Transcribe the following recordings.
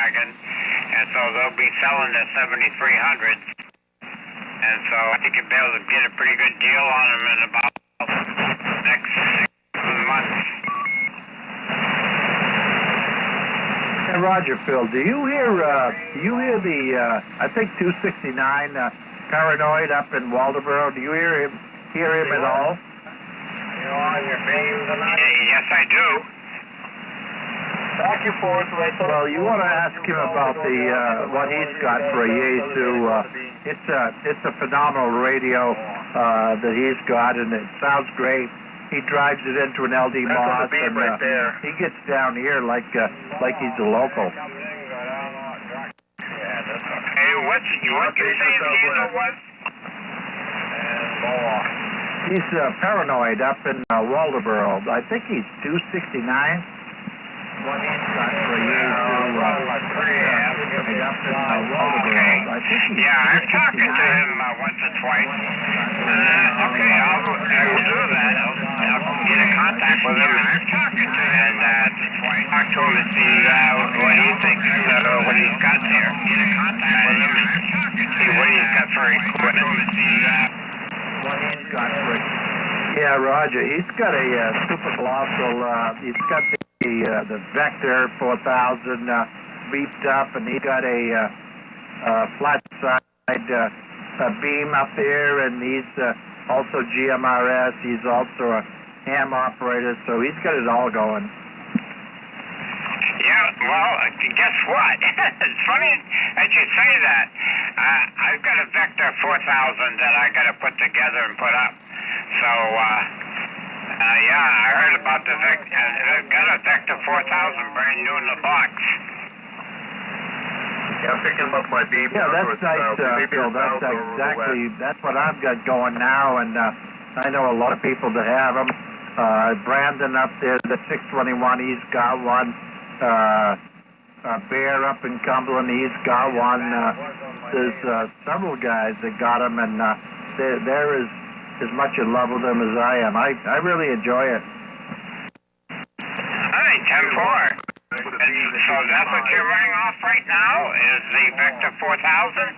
wagon, and so they'll be selling the 7300s. And so I think you'll be able to get a pretty good deal on them in about the next 6 months. Hey, Roger, Phil, do you hear the, I think 269 Paranoid up in Waldoboro? Do you hear him at all? You on your beams and that? Yes, I do. Back and forth. Well, you want to ask him about the what he's got for a Yaesu. It's a phenomenal radio that he's got, and it sounds great. He drives it into an LD Moss, and right there. he gets down here like he's a local. Hey, what you say the handle was? He's Paranoid up in Waldoboro. I think he's 269. What he's got for a Yaesu up in Waldoboro. I think he's yeah, I've talked to him once or twice. Okay, I will do that. I'll get in contact with him. I've talked to him and talk to him and see what he thinks, what he's got there. Get in contact with him and see what he's got for equipment. Yeah, Roger. He's got a super colossal. He's got the Vector 4000 beefed up, and he got a flat side beam up there, and he's also GMRS. He's also a ham operator, so he's got it all going. Yeah, well, guess what? It's funny that you say that. I've got a Vector 4000 that I got to put together and put up. So, yeah, I heard about the Vector. I've got a Vector 4000 brand new in the box. Yeah, I'm picking up my beam. Yeah, that's nice, Phil. That's what I've got going now, and I know a lot of people that have them. Brandon up there, the 621, he's got one. Bear up in Cumberland, he's got one. There's several guys that got them, and they're as much in love with them as I am. I really enjoy it. All right, 10-4. So that's what you're running off right now, is the Vector 4000?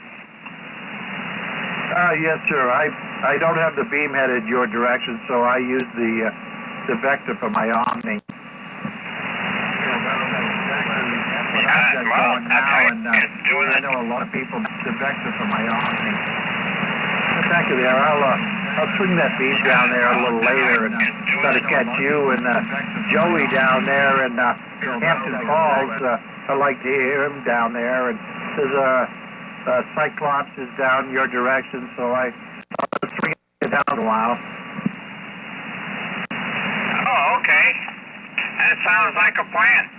Yes, sir. I don't have the beam headed your direction, so I use the Vector for my Omni. I know a lot of people the Vector for my Omni. Back there, I'll swing that beam down there a little later and try to catch you and Joey down there in Hampton Falls. I like to hear him down there, and there's a Cyclops is down your direction, so I'll swing it down a while. Oh, okay. That sounds like a plan.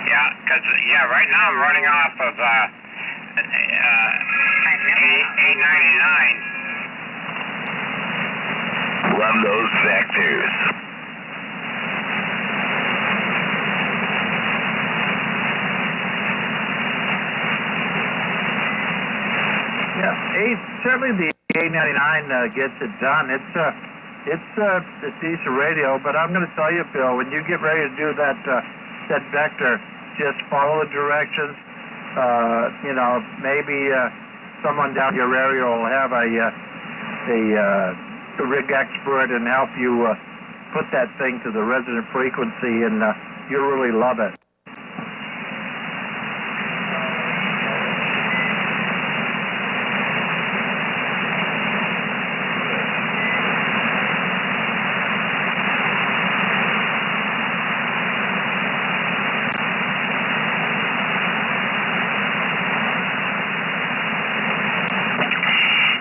Yeah, because, right now I'm running off of 899. Run those Vectors. Yeah, certainly the 899 gets it done. It's a decent radio, but I'm going to tell you, Phil, when you get ready to do that Vector, just follow the directions. Maybe someone down your area will have a rig expert and help you put that thing to the resonant frequency, and you'll really love it.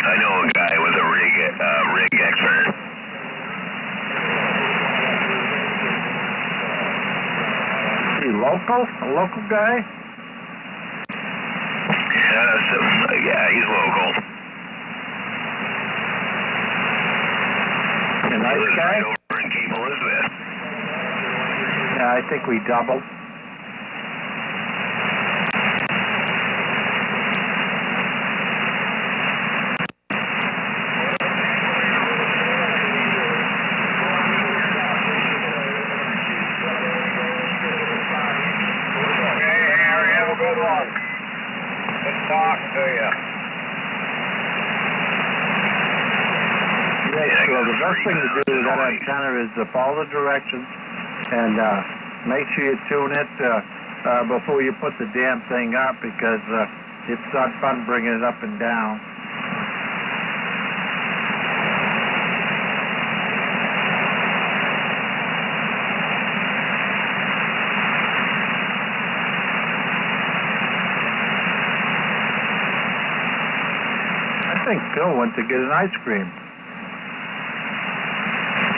I know a guy with a rig expert. Is he local? A local guy? Yeah, he's local. A nice guy? Right over in Cape Elizabeth. Yeah, I think we doubled. talk to you. Yeah, so the best thing to do with that antenna is to follow the directions and make sure you tune it before you put the damn thing up, because it's not fun bringing it up and down. I think Phil went to get an ice cream.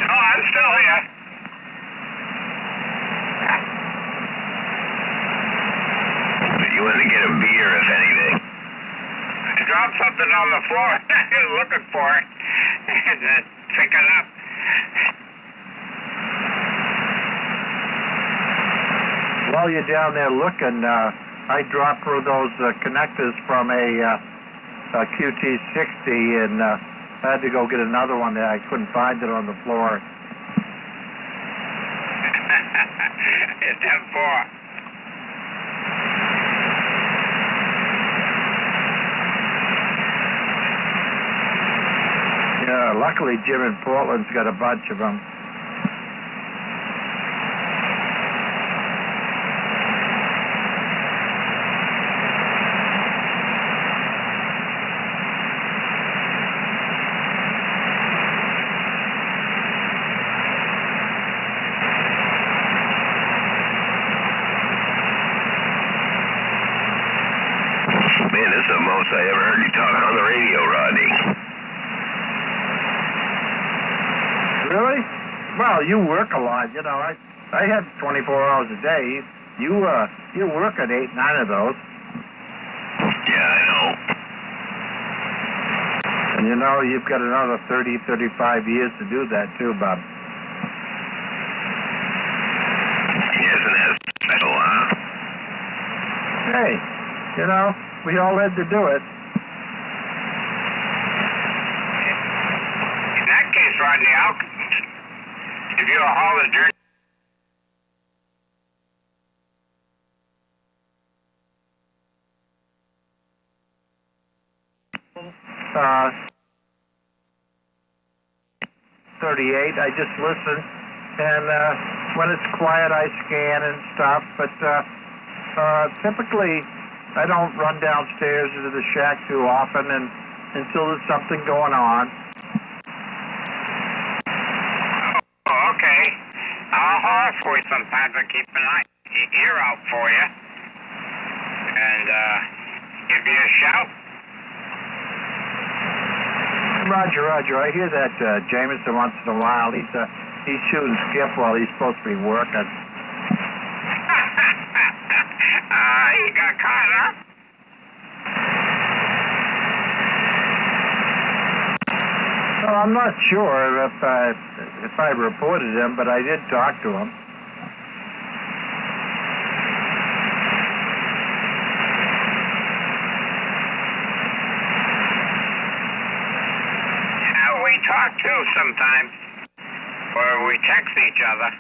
Oh, I'm still here. You want to get a beer, if anything. I dropped something on the floor. I was looking for it. And pick it up. While you're down there looking, I dropped through those connectors from a QT60, and I had to go get another one there. I couldn't find it on the floor. It's M4. Yeah, luckily Jim in Portland's got a bunch of them. Man, this is the most I ever heard you talk on the radio, Rodney. Really? Well, you work a lot, you know. I have 24 hours a day. You work at 8, 9 of those. Yeah, I know. And you know, you've got another 30, 35 years to do that too, Bob. Isn't that special, huh? Hey, you know, we all had to do it. In that case, Rodney, I'll give you a haul of dirt. 38. I just listen, and when it's quiet, I scan and stuff. But typically, I don't run downstairs into the shack too often, and until there's something going on. Oh, okay. I'll haul for you sometimes. I keep an ear out for you, and give you a shout. Roger. I hear that Jameson once in a while. He's shooting skip while he's supposed to be working. You got caught, huh? Well, I'm not sure if I reported him, but I did talk to him. We talk too sometimes, or we text each other.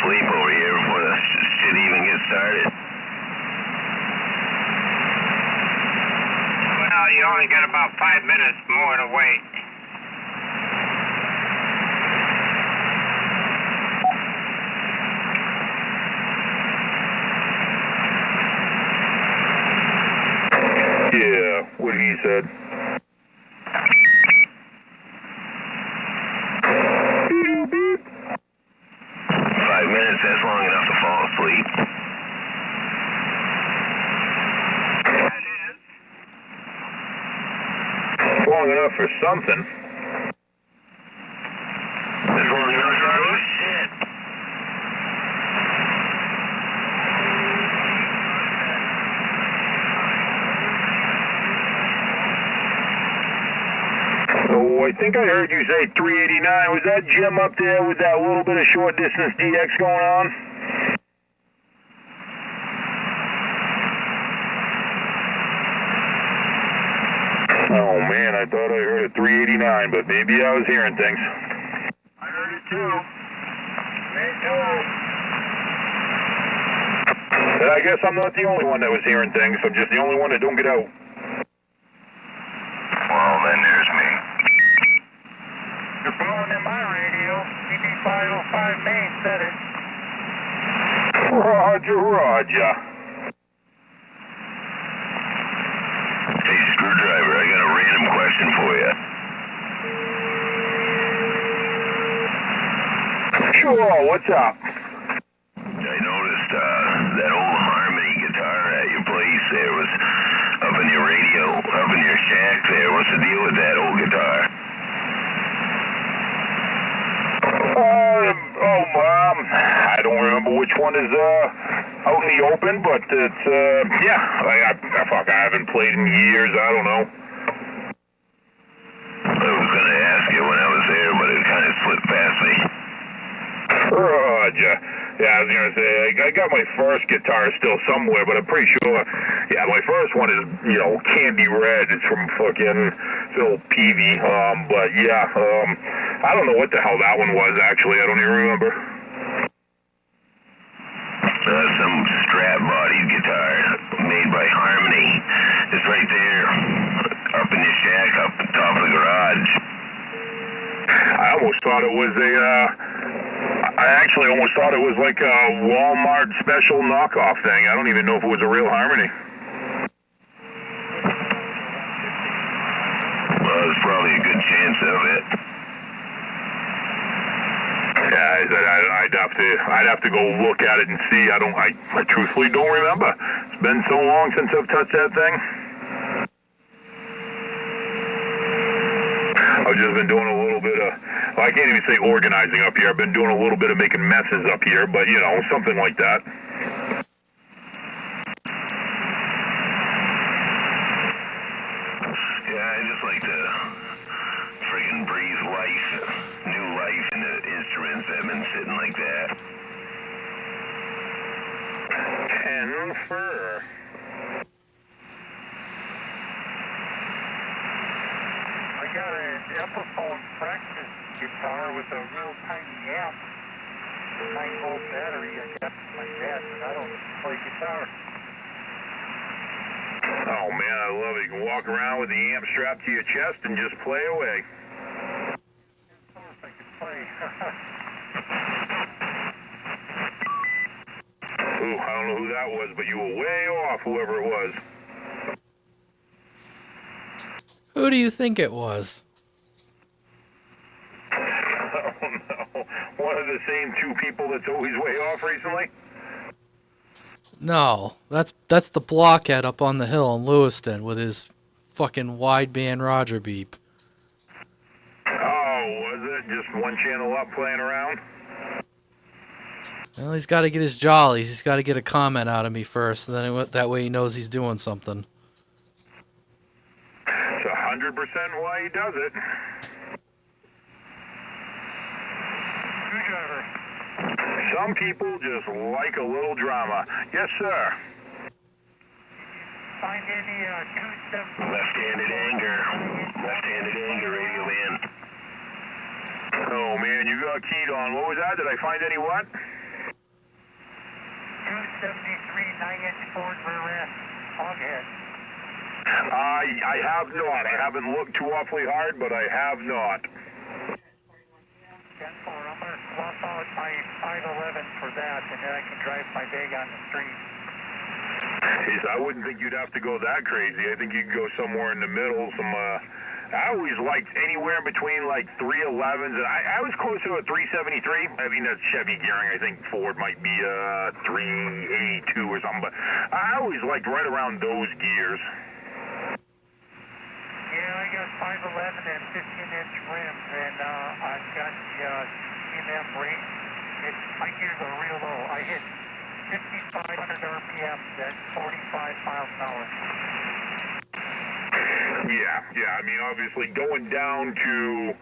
Sleep over here before the shit even gets started. Well, you only got about 5 minutes more to wait. said. Beep, beep. 5 minutes, that's long enough to fall asleep. Long enough for something. That's long enough, Charlie? So I think I heard you say 389. Was that Jim up there with that little bit of short distance DX going on? Oh man, I thought I heard a 389, but maybe I was hearing things. I heard it too. Me too. And I guess I'm not the only one that was hearing things. I'm just the only one that don't get out. Well, then there's me. You're blowing in my radio. CB 505 Maine said it. Roger, Roger. Hey, Screwdriver, I got a random question for you. Sure, what's up? I noticed that old harmony guitar at your place there was up in your radio, up in your shack there. What's the deal with that old guitar? I don't remember which one is out in the open, but it's yeah. I haven't played in years. I don't know. I was gonna ask you when I was there, but it kind of slipped past me. Roger. Yeah, I was gonna say I got my first guitar still somewhere, but I'm pretty sure. Yeah, my first one is candy red. It's from fucking Phil Peavy. But yeah, I don't know what the hell that one was actually. I don't even remember. Some strap-bodied guitar made by Harmony. It's right there, up in your shack, up the top of the garage. I almost thought it was I actually almost thought it was like a Walmart special knockoff thing. I don't even know if it was a real Harmony. Well, there's probably a good chance of it. Yeah, I'd have to go look at it and see. I truthfully don't remember. It's been so long since I've touched that thing. I've just been doing a little bit of, I can't even say organizing up here. I've been doing a little bit of making messes up here, but something like that. Yeah, I just like to friggin' breathe new life into instruments that have been sitting like that. And fur. I got an Epiphone practice guitar with a real tiny amp, a 9-volt battery. I got from my dad, but I don't play guitar. Oh man, I love it. You can walk around with the amp strapped to your chest and just play away. Of course I can play. Ooh, I don't know who that was, but you were way off, whoever it was. Who do you think it was? Oh no, one of the same two people that's always way off recently? No, that's the blockhead up on the hill in Lewiston with his fucking wideband Roger beep. Oh, was it? Just one channel up playing around? Well, he's got to get his jollies. He's got to get a comment out of me first, and then that way he knows he's doing something. It's 100% why he does it. Screwdriver. Some people just like a little drama. Yes, sir. Find any 270. Left-handed anger radio man. Oh man, you got keyed on. What was that? Did I find any what? 273 9-inch Ford rear end hoghead. I have not. I haven't looked too awfully hard, but I have not. 10-4. I'm going to swap out my 511 for that, and then I can drive my bag on the street. I wouldn't think you'd have to go that crazy. I think you could go somewhere in the middle. I always liked anywhere between like 311s, and I was closer to a 373. I mean, that's Chevy gearing. I think Ford might be 382 or something, but I always liked right around those gears. Yeah, I got 511 and 15-inch rims, and I've got the CMM rate. My gears are real low. I hit 5,500 RPM at 45 miles an hour. Yeah. I mean, obviously going down to,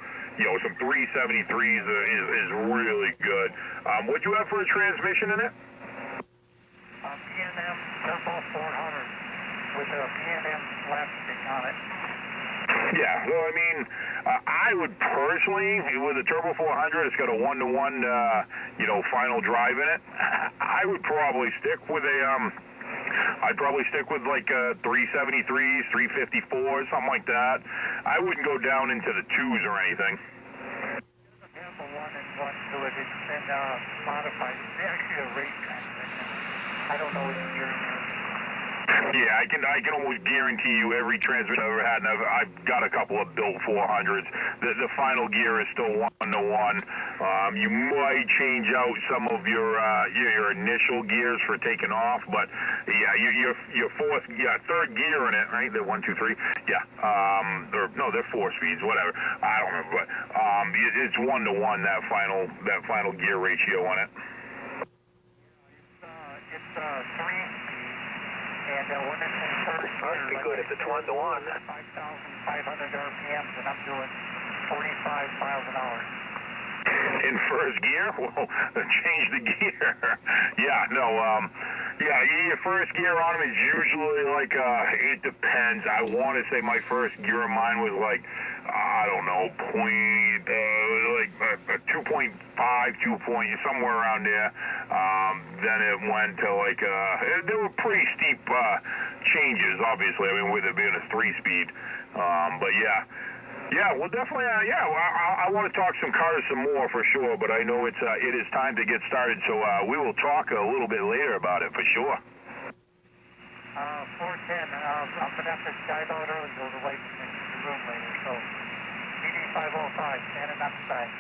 some 373s is really good. What'd you have for a transmission in it? P&M Turbo 400 with a P&M slapstick on it. Yeah, well, I mean, I would personally, with a Turbo 400, it's got a 1-to-1, final drive in it. I would probably stick with like 373s, 354s, something like that. I wouldn't go down into the 2s or anything. I have a 1-in-1 to it. It's been modified. It's actually a race transmission. I don't know what year it is. Yeah, I can almost guarantee you every transmission I've ever had, and I've got a couple of built 400s. The final gear is still 1-to-1. You might change out some of your initial gears for taking off, but yeah, your third gear in it, right? They're 1, 2, 3. Yeah, they're 4 speeds, whatever. I don't remember, but it's 1-to-1 that final gear ratio on it. It's 3. And when it's in first gear, Must be good if it's 1-to-1. 5,500 RPMs, and I'm doing 45 miles an hour. In first gear? Well, change the gear. Your first gear on them is usually like, it depends. I want to say my first gear of mine was like, I don't know, 2.5, 2 point, somewhere around there. Then it went to like, there were pretty steep changes, obviously. I mean, with it being a 3-speed. But yeah. Yeah, well, definitely, I want to talk some cars some more for sure, but I know it is time to get started, so we will talk a little bit later about it for sure. 410, I'm going to have to dive out early, go to the room later, so PD505, standing outside.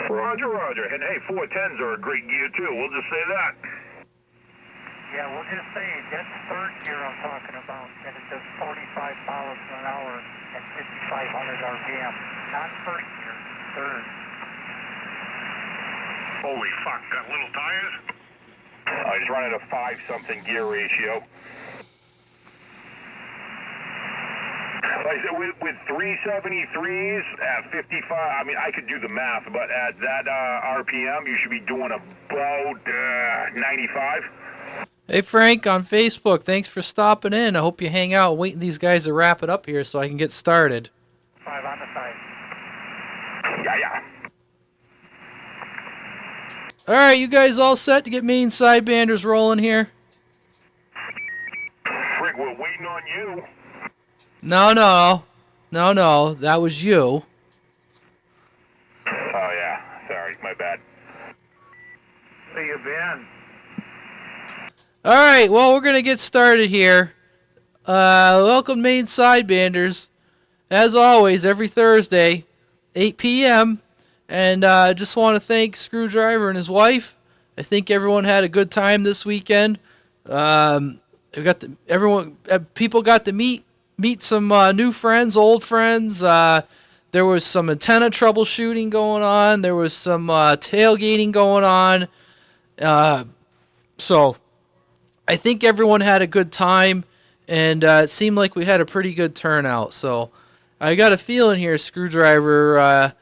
Roger. And hey, 410s are a great gear too, we'll just say that. Yeah, we'll just say that's third gear I'm talking about, and it does 45 miles an hour at 5,500 RPM. Not first gear, third. Holy fuck, got little tires? I just run at a 5-something gear ratio. Like I said, with 373s at 55, I mean, I could do the math, but at that RPM, you should be doing about 95. Hey, Frank, on Facebook, thanks for stopping in. I hope you hang out waiting these guys to wrap it up here so I can get started. 5 on the side. Yeah. All right, you guys all set to get Maine Sidebanders rolling here? Frig, we're waiting on you. No, that was you. Oh, yeah. Sorry, my bad. Where you been? All right, well, we're going to get started here. Welcome, Maine Sidebanders. As always, every Thursday, 8 p.m. And I just want to thank Screwdriver and his wife. I think everyone had a good time this weekend. People got to meet some new friends, old friends. There was some antenna troubleshooting going on. There was some tailgating going on. So I think everyone had a good time, and it seemed like we had a pretty good turnout. So I got a feeling here Screwdriver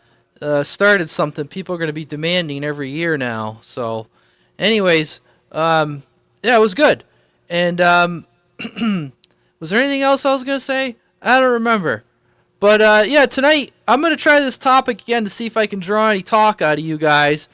started something people are going to be demanding every year now. So anyways, it was good. And was there anything else I was going to say? I don't remember. But tonight I'm going to try this topic again to see if I can draw any talk out of you guys.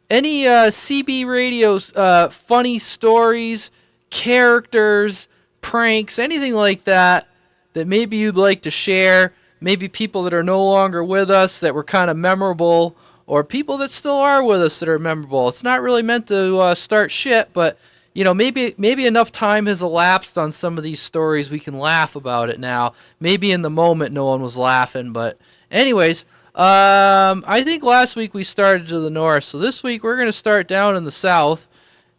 Any CB Radio's funny stories, characters, pranks, anything like that maybe you'd like to share. Maybe people that are no longer with us that were kind of memorable, or people that still are with us that are memorable. It's not really meant to start shit, but maybe enough time has elapsed on some of these stories we can laugh about it now. Maybe in the moment no one was laughing, but anyways, I think last week we started to the north, so this week we're going to start down in the south,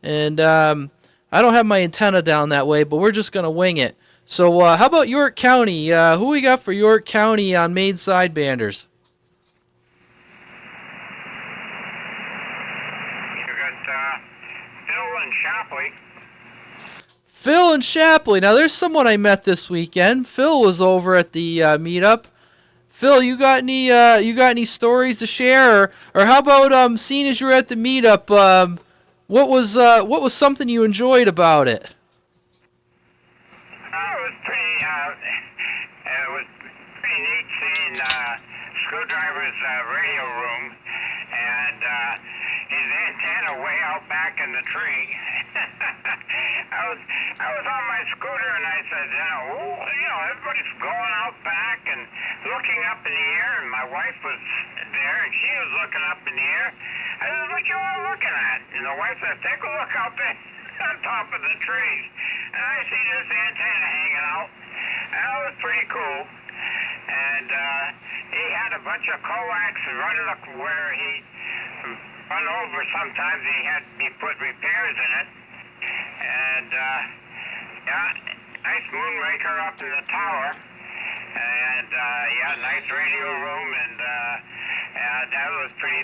and I don't have my antenna down that way, but we're just going to wing it. So how about York County? Who we got for York County on Maine Sidebanders? Phil and Shapley. Now, there's someone I met this weekend. Phil was over at the meetup. Phil, you got any stories to share, or how about seeing as you were at the meetup? What was something you enjoyed about it? It was pretty neat seeing Screwdriver's radio room and his antenna way out back in the tree. I was on my scooter and I said, everybody's going out back and looking up in the air, and my wife was there and she was looking up in the air. I said, "What you all looking at?" And the wife said, "Take a look out there on top of the trees." And I see this antenna hanging out. That was pretty cool. And he had a bunch of coax running up where he run over. Sometimes he put repairs in it. And nice moonraker up in the tower. And nice radio room, and that was pretty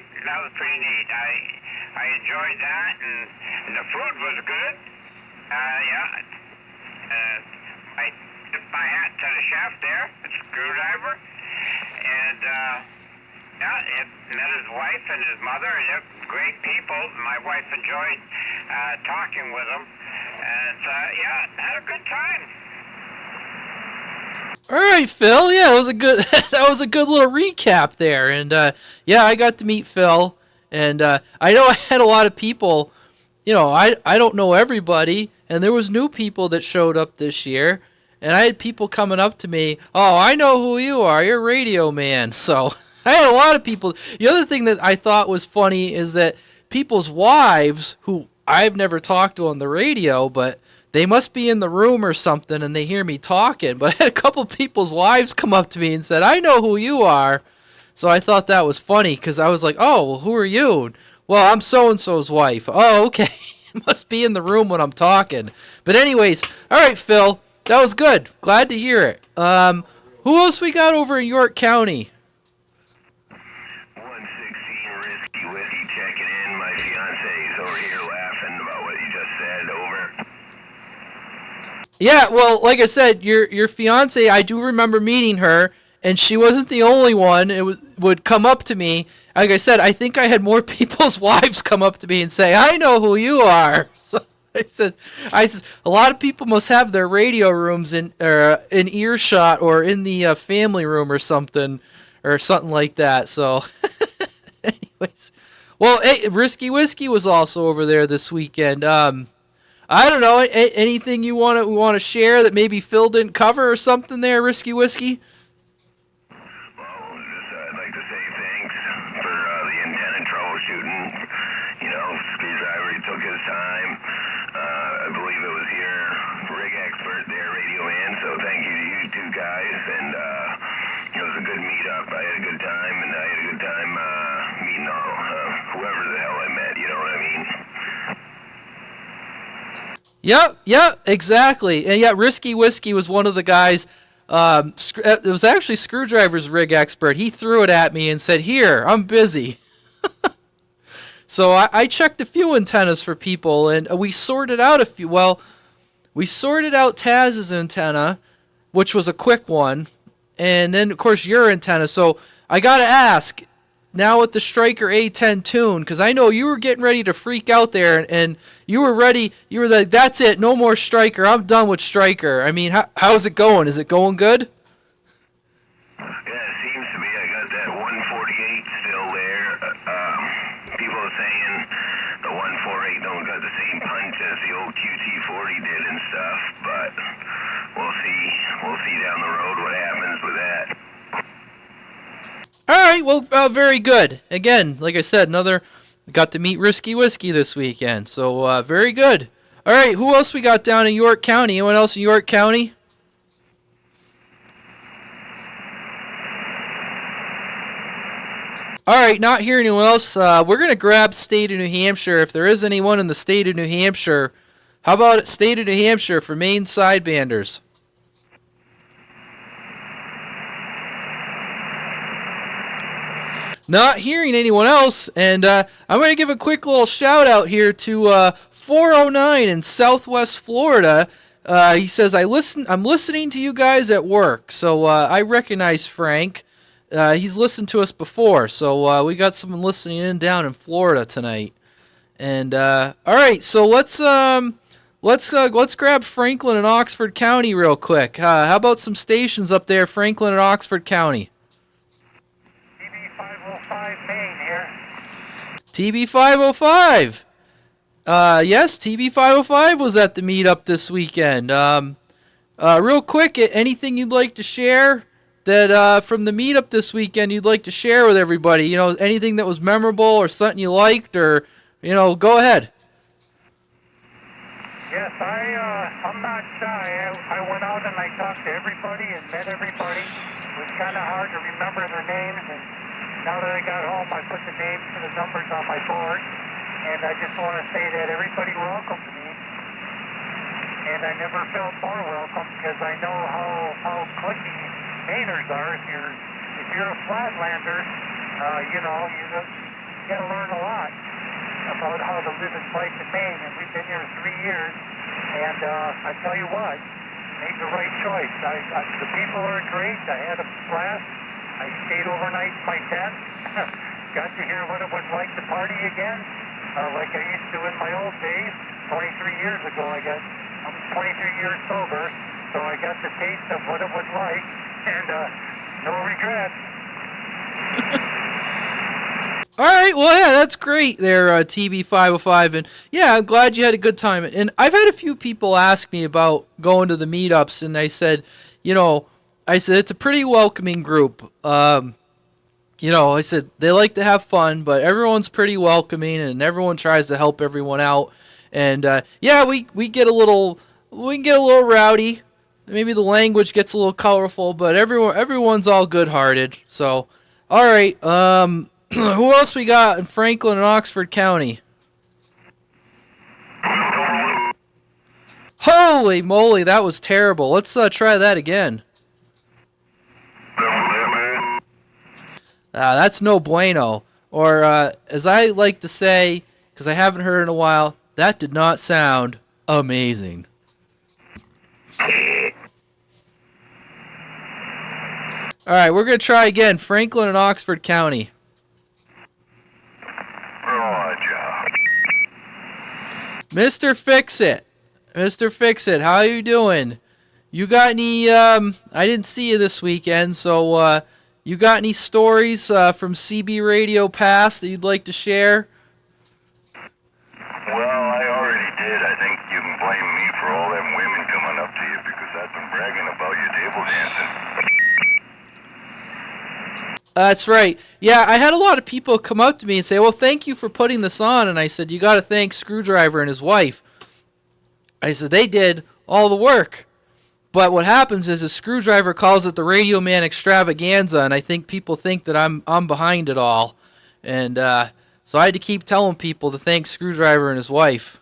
neat. I enjoyed that, and the food was good. I tipped my hat to the chef there, the Screwdriver, and met his wife and his mother, and they're great people. My wife enjoyed talking with them, and had a good time. All right, Phil. Yeah, it was a good. That was a good little recap there, and I got to meet Phil, and I know I had a lot of people. I don't know everybody, and there was new people that showed up this year, and I had people coming up to me. "Oh, I know who you are. You're Radio Man." So I had a lot of people. The other thing that I thought was funny is that people's wives, who I've never talked to on the radio, but they must be in the room or something, and they hear me talking. But I had a couple people's wives come up to me and said, "I know who you are." So I thought that was funny, because I was like, "Oh, well, who are you?" "Well, I'm so-and-so's wife." "Oh, okay." Must be in the room when I'm talking. But anyways, all right, Phil. That was good. Glad to hear it. Who else we got over in York County? 116 Risky Whiskey checking in. My fiance's over here laughing about what you just said. Over. Yeah, well, like I said, your fiance, I do remember meeting her, and she wasn't the only one. It would come up to me. Like I said, I think I had more people's wives come up to me and say, "I know who you are." So I said, a lot of people must have their radio rooms in earshot, or in the family room or something like that. So, anyways, well, hey, Risky Whiskey was also over there this weekend. I don't know, anything you want to share that maybe Phil didn't cover or something there, Risky Whiskey? I'd like to say thanks for the antenna troubleshooting. Screwdriver, he took his time. I believe it was your rig expert there, Radio Man, so thank you to you two guys. And it was a good meetup. I had a good time, and I had a good time meeting whoever the hell I met, you know what I mean? Yep, exactly. And yeah, Risky Whiskey was one of the guys. It was actually Screwdriver's rig expert. He threw it at me and said, "Here, I'm busy." So I checked a few antennas for people, and we sorted out a few. Well, we sorted out Taz's antenna, which was a quick one, and then, of course, your antenna. So I got to ask, now with the Stryker A10 tune, because I know you were getting ready to freak out there, and you were ready. You were like, "That's it, no more Stryker. I'm done with Stryker." I mean, how's it going? Is it going good? Yeah, it seems to be. I got that 148 still there. People are saying the 148 don't got the same punch as the old QT40 did and stuff, but we'll see. We'll see down the road what happens with that. All right, well, very good. Again, like I said, got to meet Risky Whiskey this weekend, so very good. All right, who else we got down in York County? Anyone else in York County? All right, not hearing anyone else. We're going to grab state of New Hampshire. If there is anyone in the state of New Hampshire, how about state of New Hampshire for Maine Sidebanders? Not hearing anyone else, and I'm going to give a quick little shout out here to 409 in Southwest Florida. He says, I'm listening to you guys at work. So I recognize Frank. He's listened to us before, so we got someone listening in down in Florida tonight. And all right, so let's grab Franklin and Oxford County real quick. How about some stations up there, Franklin and Oxford County? TB505 Maine here. TB505. Yes, TB505 was at the meetup this weekend. Real quick, anything you'd like to share that from the meetup this weekend you'd like to share with everybody? You know, anything that was memorable or something you liked, or, you know, go ahead. Yes, I'm not shy. I went out and I talked to everybody and met everybody. It was kind of hard to remember their names, and now that I got home, I put the names and the numbers on my board, and I just want to say that everybody welcomed me, and I never felt more welcome because I know how clicky Mainers are. If you're a flatlander, you know, you got to learn a lot about how to live and fight in Maine, and we've been here 3 years, and I tell you what, made the right choice. The people are great. I had a blast. I stayed overnight in my tent. Got to hear what it was like to party again, like I used to in my old days. 23 years ago, I'm 23 years sober, so I got the taste of what it was like, and no regrets. All right, well, yeah, that's great there, TB505, and yeah, I'm glad you had a good time. And I've had a few people ask me about going to the meetups, and I said, it's a pretty welcoming group. You know, I said they like to have fun, but everyone's pretty welcoming, and everyone tries to help everyone out. And yeah, we get a little rowdy. Maybe the language gets a little colorful, but everyone's all good-hearted. So, all right, who else we got in Franklin and Oxford County? Holy moly, that was terrible. Let's try that again. That's no bueno. Or, as I like to say, because I haven't heard it in a while, that did not sound amazing. All right, we're going to try again. Franklin and Oxford County. Mr. Fix-It. Mr. Fix-It, how you doing? You got any, I didn't see you this weekend, so you got any stories from CB Radio past that you'd like to share? Well, I already did. I think you can blame me for all them women coming up to you because I've been bragging about your table dancing. That's right. Yeah, I had a lot of people come up to me and say, well, thank you for putting this on. And I said, you got to thank Screwdriver and his wife. I said, they did all the work. But what happens is a Screwdriver calls it the Radio Man Extravaganza, and I think people think that I'm behind it all. And so I had to keep telling people to thank Screwdriver and his wife.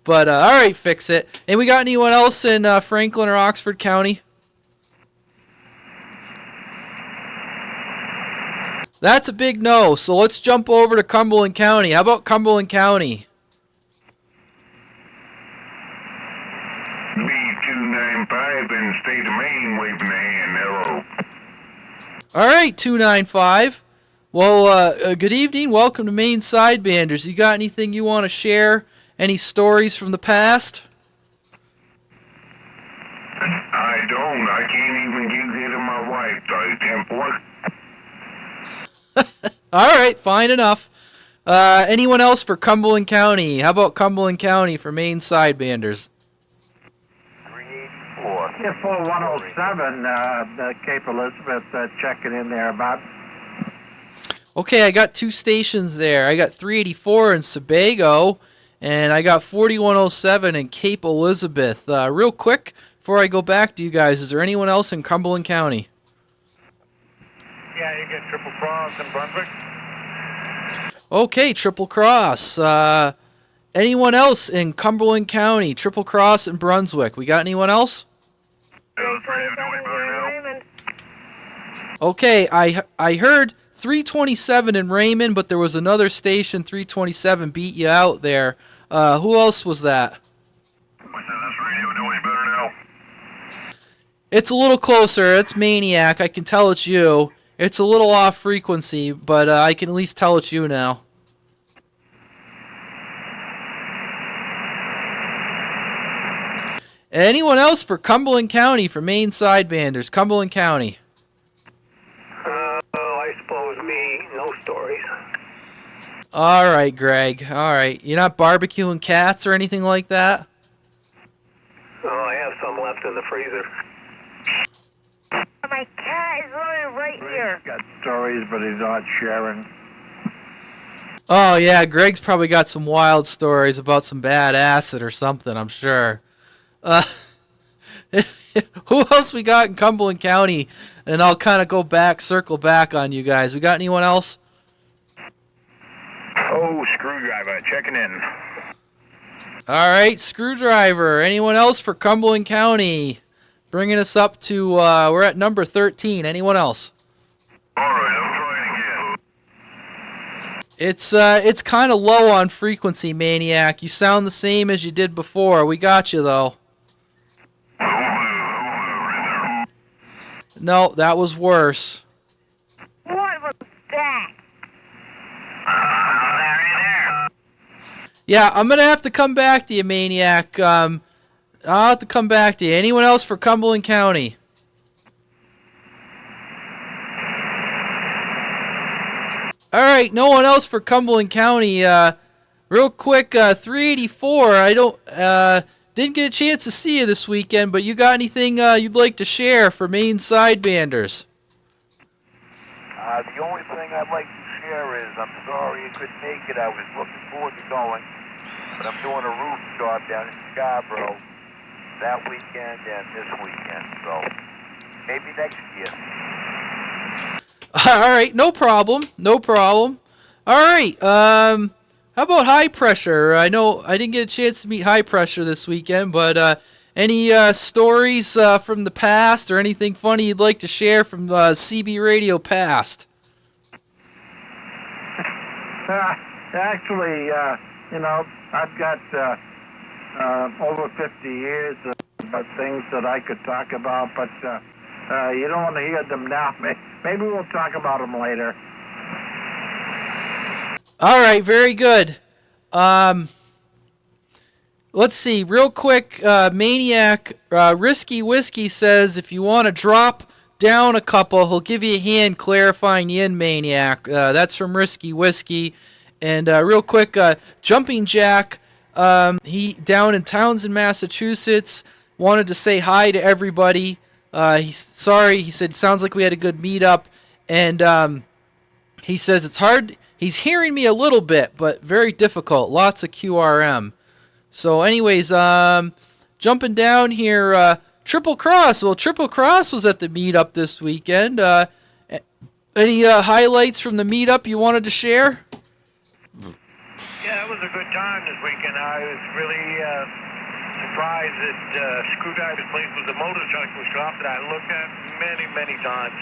But all right, Fix It. And we got anyone else in Franklin or Oxford County? That's a big no, so let's jump over to Cumberland County. How about Cumberland County? B295 in the state of Maine waving a hand. Hello. All right, 295. Well, good evening. Welcome to Maine Sidebanders. You got anything you want to share? Any stories from the past? I don't. I can't even get rid of my wife. I can't work. All right, fine enough. Anyone else for Cumberland County? How about Cumberland County for Maine Sidebanders? 384. Yeah, 4107, Cape Elizabeth, checking in there about. Okay, I got two stations there. I got 384 in Sebago, and I got 4107 in Cape Elizabeth. Real quick, before I go back to you guys, is there anyone else in Cumberland County? Yeah, you get Triple Cross in Brunswick. Okay, Triple Cross. Anyone else in Cumberland County? Triple Cross in Brunswick. We got anyone else? Okay, I heard 327 in Raymond, but there was another station, 327, beat you out there. Who else was that? Does this radio do any better now? It's a little closer. It's Maniac. I can tell it's you. It's a little off frequency, but I can at least tell it's you now. Anyone else for Cumberland County, for Maine Sidebanders, Cumberland County? I suppose me, no stories. All right, Greg. All right. You're not barbecuing cats or anything like that? Oh, I have some left in the freezer. My cat is literally right here. He's got stories, but he's not sharing. Oh, yeah. Greg's probably got some wild stories about some bad acid or something, I'm sure. Who else we got in Cumberland County? And I'll kind of circle back on you guys. We got anyone else? Oh, Screwdriver, checking in. All right, Screwdriver. Anyone else for Cumberland County? Bringing us up to, we're at number 13. Anyone else? All right, I'm trying again. It's kind of low on frequency, Maniac. You sound the same as you did before. We got you, though. No, that was worse. What was that? Yeah, I'm going to have to come back to you, Maniac. I'll have to come back to you. Anyone else for Cumberland County? All right, no one else for Cumberland County. Real quick, 384. I didn't get a chance to see you this weekend, but you got anything you'd like to share for Maine Sidebanders? The only thing I'd like to share is I'm sorry I couldn't make it. I was looking forward to going, but I'm doing a roof job down in Scarborough that weekend and this weekend, so maybe next year. All right, no problem. No problem. All right, how about High Pressure? I know I didn't get a chance to meet High Pressure this weekend, but any stories from the past or anything funny you'd like to share from CB Radio past? Actually, I've got over 50 years of things that I could talk about, but you don't want to hear them now. Maybe we'll talk about them later. All right, very good. Let's see, real quick, Maniac, Risky Whiskey says if you want to drop down a couple, he'll give you a hand clarifying yin, Maniac. That's from Risky Whiskey. And real quick, Jumping Jack, he down in Townsend, Massachusetts, wanted to say hi to everybody. He's sorry, he said, sounds like we had a good meetup. And he says it's hard. He's hearing me a little bit, but very difficult. Lots of QRM. So anyways, jumping down here, Triple Cross. Well, Triple Cross was at the meetup this weekend. Any highlights from the meetup you wanted to share? Yeah, it was a good time this weekend. I was really surprised that Screwdriver's place was a motorcycle shop that I looked at many times.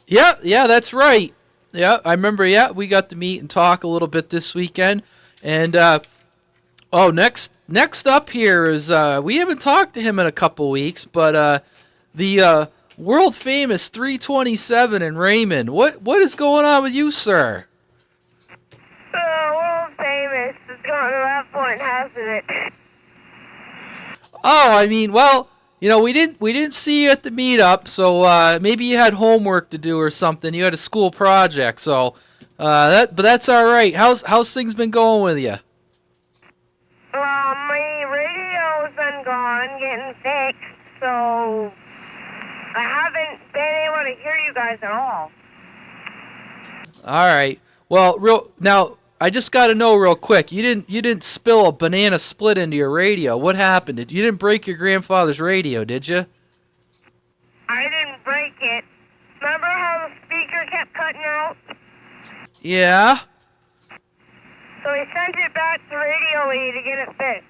Yeah, that's right. Yeah, I remember. Yeah, we got to meet and talk a little bit this weekend. And next up here is we haven't talked to him in a couple weeks, but the world famous 327 in Raymond. What is going on with you, sir? World famous is going to that point, hasn't it? Oh, I mean, well, we didn't see you at the meetup, so maybe you had homework to do or something. You had a school project, so but that's all right. How's things been going with you? My radio's been gone, getting fixed, so I haven't been able to hear you guys at all. All right. Well, now I just got to know real quick. You didn't spill a banana split into your radio. What happened? You didn't break your grandfather's radio, did you? I didn't break it. Remember how the speaker kept cutting out? Yeah. So he sent it back to Radio E to get it fixed.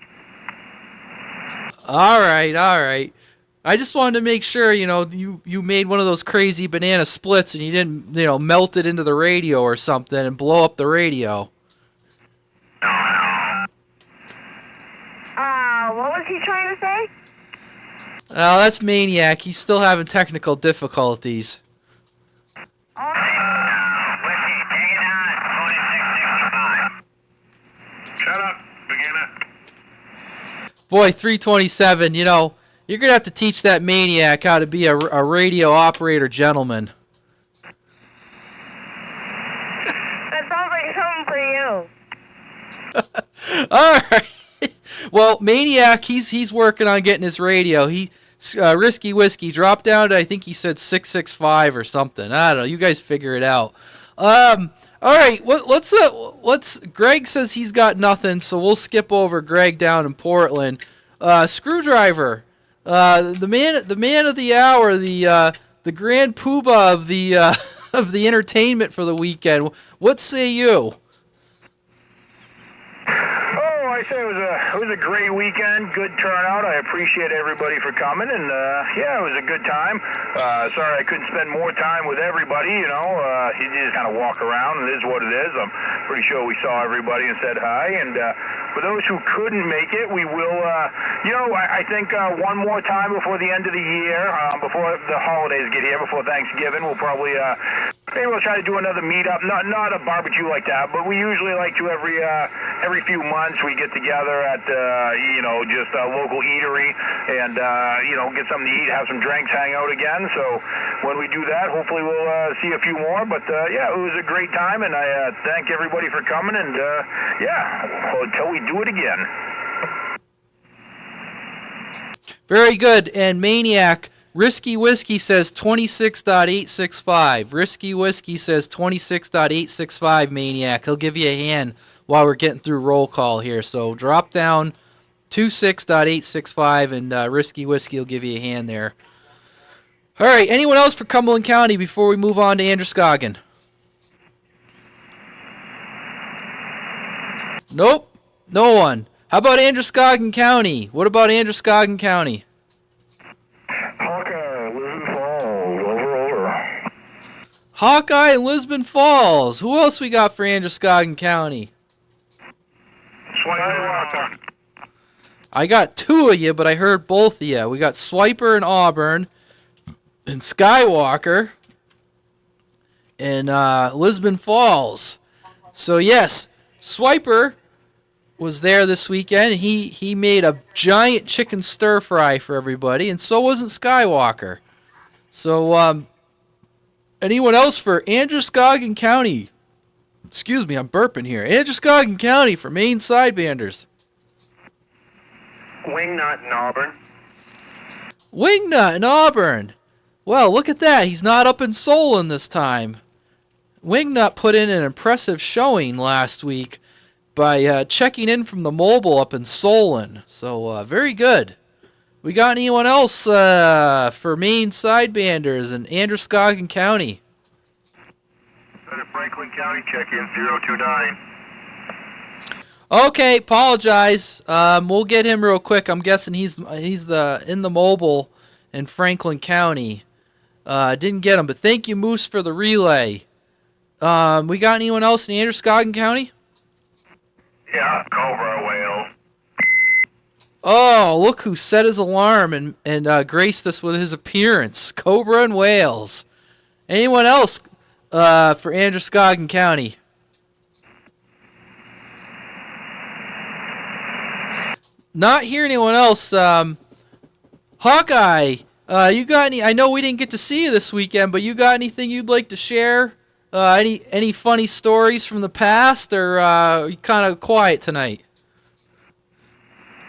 All right. I just wanted to make sure, you made one of those crazy banana splits and you didn't, melt it into the radio or something and blow up the radio. What was he trying to say? Oh, that's Maniac. He's still having technical difficulties. Whiskey, take it down at 2665. Shut up, beginner. Boy, 327, you're going to have to teach that Maniac how to be a radio operator gentleman. That sounds like something for you. All right. Well, Maniac, he's working on getting his radio. Risky Whiskey dropped down to, I think he said 665 or something. I don't know. You guys figure it out. All right. Let's. Greg says he's got nothing, so we'll skip over Greg down in Portland. Screwdriver, the man of the hour, the grand poobah of the of the entertainment for the weekend. What say you? I say it was a great weekend, good turnout. I appreciate everybody for coming, and it was a good time. Sorry I couldn't spend more time with everybody. You just kind of walk around, and it is what it is. I'm pretty sure we saw everybody and said hi. And for those who couldn't make it, we will. I think one more time before the end of the year, before the holidays get here, before Thanksgiving, we'll probably. Maybe we'll try to do another meetup, not a barbecue like that, but we usually like to every few months we get together at just a local eatery and get something to eat, have some drinks, hang out again. So when we do that, hopefully we'll see a few more. But it was a great time, and I thank everybody for coming. And until we do it again. Very good. And Maniac. Risky Whiskey says 26.865. Risky Whiskey says 26.865, Maniac. He'll give you a hand while we're getting through roll call here. So drop down 26.865 and Risky Whiskey will give you a hand there. All right, anyone else for Cumberland County before we move on to Androscoggin? Nope, no one. How about Androscoggin County? What about Androscoggin County? Hawkeye and Lisbon Falls. Who else we got for Androscoggin County? Swiper. I got two of you, but I heard both of you. We got Swiper and Auburn and Skywalker and Lisbon Falls. So yes, Swiper was there this weekend. He made a giant chicken stir fry for everybody, and so wasn't Skywalker. So anyone else for Androscoggin County? Excuse me, I'm burping here. Androscoggin County for Maine Sidebanders. Wingnut in Auburn. Wingnut in Auburn. Well, look at that. He's not up in Solon this time. Wingnut put in an impressive showing last week by checking in from the mobile up in Solon. So, very good. We got anyone else for Maine Sidebanders in Androscoggin County? Franklin County, check-in 029. Okay, apologize. We'll get him real quick. I'm guessing he's in the mobile in Franklin County. Didn't get him, but thank you, Moose, for the relay. We got anyone else in Androscoggin County? Yeah, Cobra Whales. Oh, look who set his alarm and graced us with his appearance. Cobra and Wales. Anyone else for Androscoggin County? Not hear anyone else. Hawkeye, you got any? I know we didn't get to see you this weekend, but you got anything you'd like to share? Any funny stories from the past, or you kind of quiet tonight?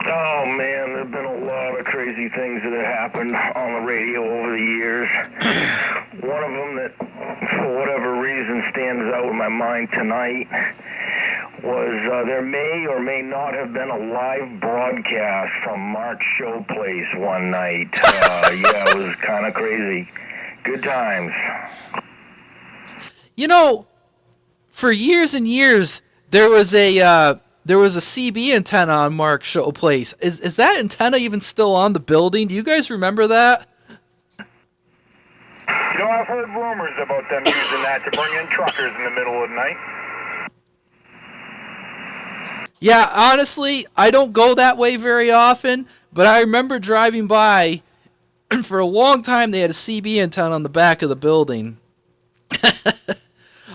Oh man, there've been a lot of crazy things that have happened on the radio over the years. One of them that, for whatever reason, stands out in my mind tonight was there may or may not have been a live broadcast from Mark's show place one night. Yeah, it was kind of crazy. Good times. You know, for years and years, there was a CB antenna on Mark's show place. Is that antenna even still on the building? Do you guys remember that? You know, I've heard rumors about them using that to bring in truckers in the middle of the night. Yeah, honestly, I don't go that way very often, but I remember driving by, and for a long time they had a CB antenna on the back of the building.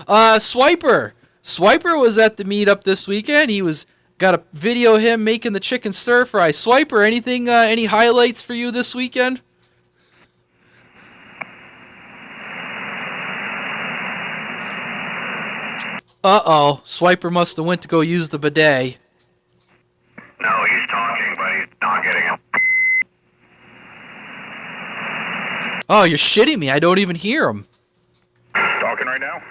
Swiper was at the meetup this weekend. Got a video of him making the chicken stir fry. Swiper, anything, any highlights for you this weekend? Uh-oh, Swiper must have went to go use the bidet. No, he's talking, but he's not getting him. Oh, you're shitting me. I don't even hear him. Talking right now?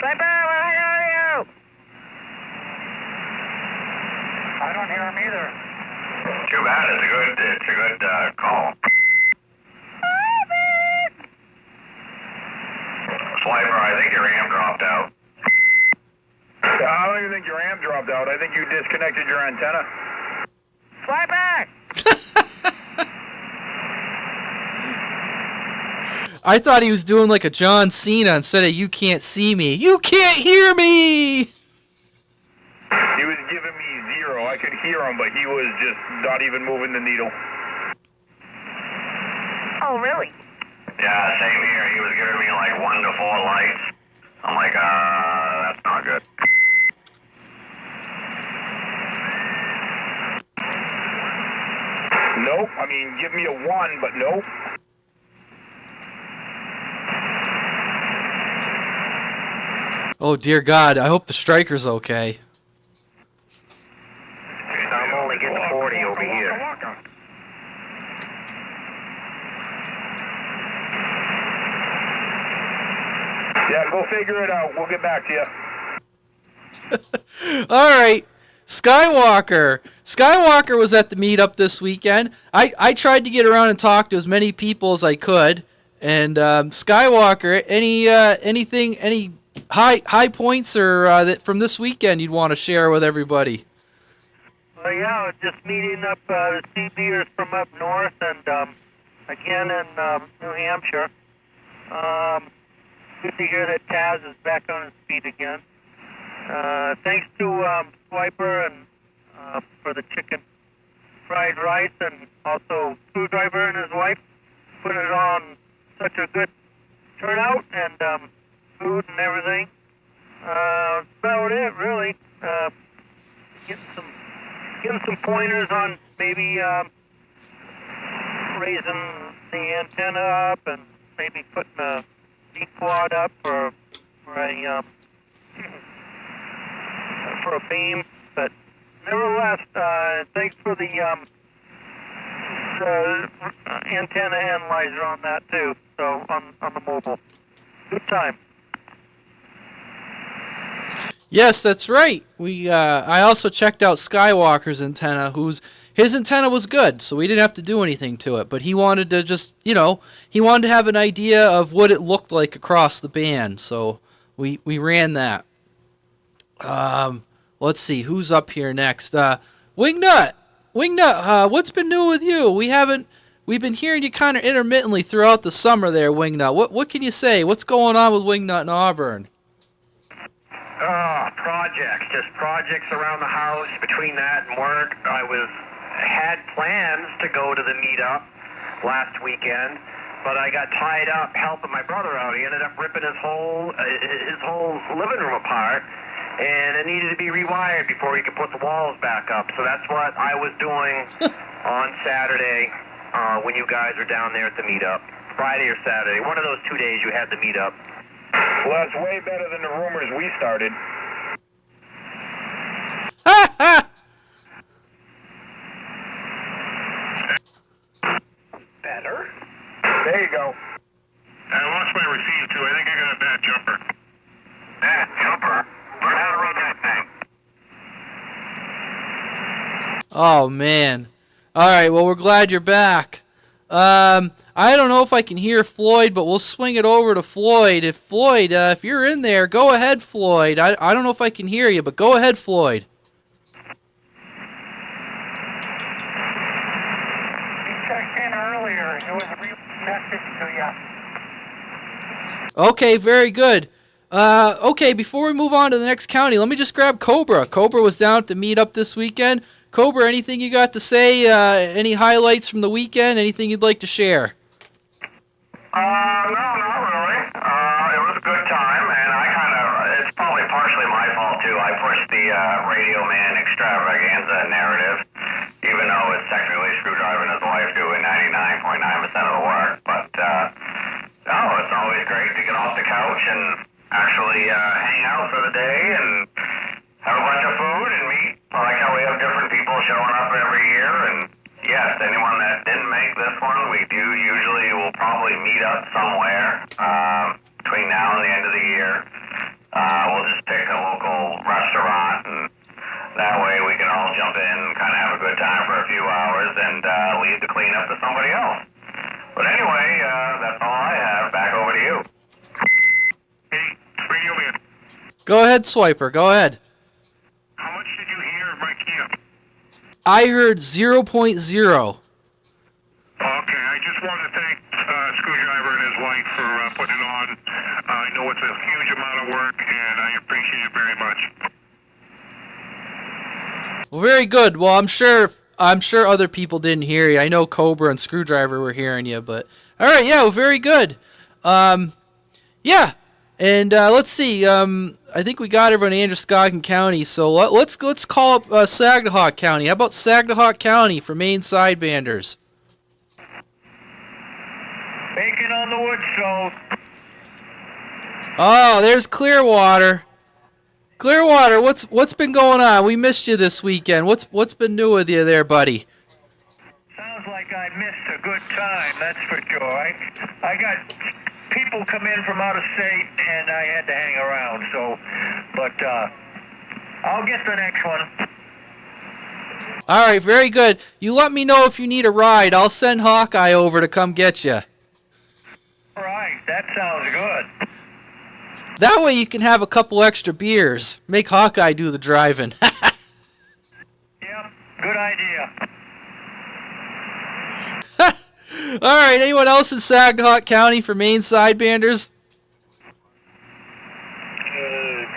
Swiper, where are you? I don't hear him either. Too bad. It's a good call. Swiper, I think your AM dropped out. I don't even think your AM dropped out. I think you disconnected your antenna. Swiper! I thought he was doing like a John Cena instead of "you can't see me." You can't hear me! He was giving me 0. I could hear him, but he was just not even moving the needle. Oh, really? Yeah, same here. He was giving me like 1 to 4 lights. I'm like, that's not good. Nope. I mean, give me a 1, but nope. Oh dear God, I hope the striker's okay. I'm only getting 40 over here. Yeah, go figure it out. We'll get back to you. All right, Skywalker. Skywalker was at the meetup this weekend. I tried to get around and talk to as many people as I could. And Skywalker, any high points or that from this weekend you'd want to share with everybody? Yeah, just meeting up the CBers from up north and again in New Hampshire. Good to hear that Taz is back on his feet again. Thanks to Swiper and for the chicken fried rice, and also Screwdriver and his wife putting it on such a good turnout and food and everything. That's about it, really. Getting some pointers on maybe raising the antenna up and maybe putting a D-quad up for a beam, but nevertheless, thanks for the antenna analyzer on that too. So on the mobile, good time. Yes, that's right. I also checked out Skywalker's antenna, his antenna was good, so we didn't have to do anything to it. But he wanted to just, he wanted to have an idea of what it looked like across the band, so we ran that. Let's see who's up here next. Wingnut, what's been new with you? We've been hearing you kind of intermittently throughout the summer there, Wingnut. What can you say? What's going on with Wingnut in Auburn? Projects around the house. Between that and work, I had plans to go to the meetup last weekend, but I got tied up helping my brother out. He ended up ripping his whole living room apart, and it needed to be rewired before he could put the walls back up. So that's what I was doing on Saturday when you guys were down there at the meetup. Friday or Saturday, one of those 2 days you had the meetup. Well, that's way better than the rumors we started. Better? There you go. I lost my receive too. I think I got a bad jumper. Bad jumper? Oh, man. All right, well, we're glad you're back. I don't know if I can hear Floyd, but we'll swing it over to Floyd. If you're in there, go ahead, Floyd. I don't know if I can hear you, but go ahead, Floyd. He checked in earlier. There was a message to you. Okay, very good. Okay, before we move on to the next county, let me just grab Cobra. Cobra was down at the meetup this weekend. Cobra, anything you got to say? Any highlights from the weekend? Anything you'd like to share? No, not really. It was a good time, and it's probably partially my fault, too. I pushed the Radio Man extravaganza narrative, even though it's technically Screwdriver and his wife doing 99.9% of the work. But, no, it's always great to get off the couch and actually hang out for the day and have a bunch of food and meet. I like how we have different people showing up every year, and yes, anyone that didn't make this one, we do usually will probably meet up somewhere between now and the end of the year. We'll just pick a local restaurant, and that way we can all jump in and kind of have a good time for a few hours and leave the cleanup to somebody else. But anyway, that's all I have. Back over to you. Hey, Radio Man. Go ahead, Swiper. Go ahead. How much did you hear of my camp? I heard 0.0. Okay, I just want to thank Screwdriver and his wife for putting it on. I know it's a huge amount of work, and I appreciate it very much. Well, very good. Well, I'm sure other people didn't hear you. I know Cobra and Screwdriver were hearing you, but all right, yeah, well, very good. Yeah, and let's see. I think we got everyone in Androscoggin County, so let's call up Saginaw County. How about Saginaw County for Maine Sidebanders? Bacon on the wood stove. Oh, there's Clearwater. Clearwater, what's been going on? We missed you this weekend. What's been new with you there, buddy? Sounds like I missed a good time, that's for sure. I got people come in from out of state, and I had to hang around, but I'll get the next one. All right, very good. You let me know if you need a ride. I'll send Hawkeye over to come get you. All right, that sounds good. That way you can have a couple extra beers. Make Hawkeye do the driving. Yep, good idea. All right, anyone else in Saginaw County for Maine Sidebanders?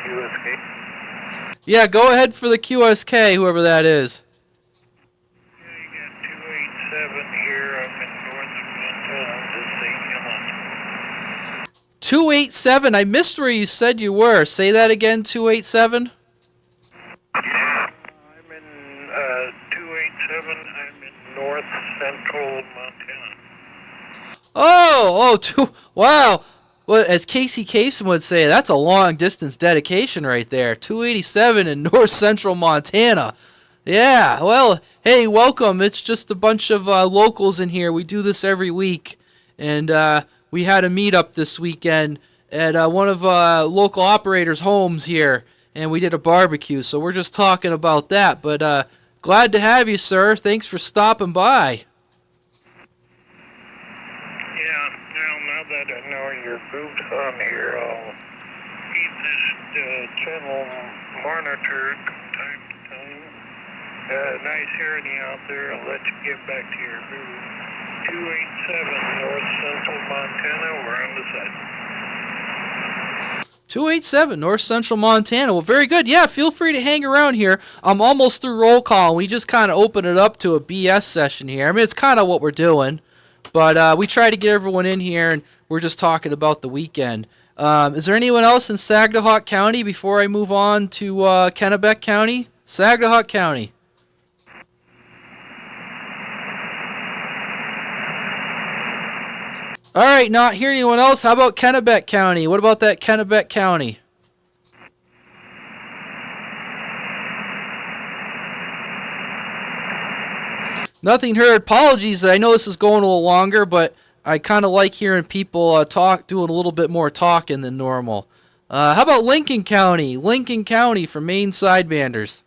QSK. Yeah, go ahead for the QSK, whoever that is. Yeah, you got 287 here. I'm in North Montana. Just say, come on. 287. I missed where you said you were. Say that again, 287. I'm in 287. I'm in North Central Montana. Wow. Well, as Casey Kasem would say, that's a long distance dedication right there. 287 in North Central Montana. Yeah, well, hey, welcome. It's just a bunch of locals in here. We do this every week. And we had a meetup this weekend at one of local operators' homes here. And we did a barbecue. So we're just talking about that. But glad to have you, sir. Thanks for stopping by. Yeah, now that I know your group's on here, I'll keep this channel monitored from time to time. Nice hearing you out there. I'll let you get back to your group. 287 North Central Montana. We're on the side. 287 North Central Montana. Well, very good. Yeah, feel free to hang around here. I'm almost through roll call. We just kind of open it up to a BS session here. I mean, it's kind of what we're doing. But we try to get everyone in here, and we're just talking about the weekend. Is there anyone else in Saginaw County before I move on to Kennebec County? Saginaw County. All right, not hearing anyone else. How about Kennebec County? What about that Kennebec County? Nothing heard. Apologies. I know this is going a little longer, but I kind of like hearing people doing a little bit more talking than normal. How about Lincoln County? Lincoln County from Maine Sidebanders.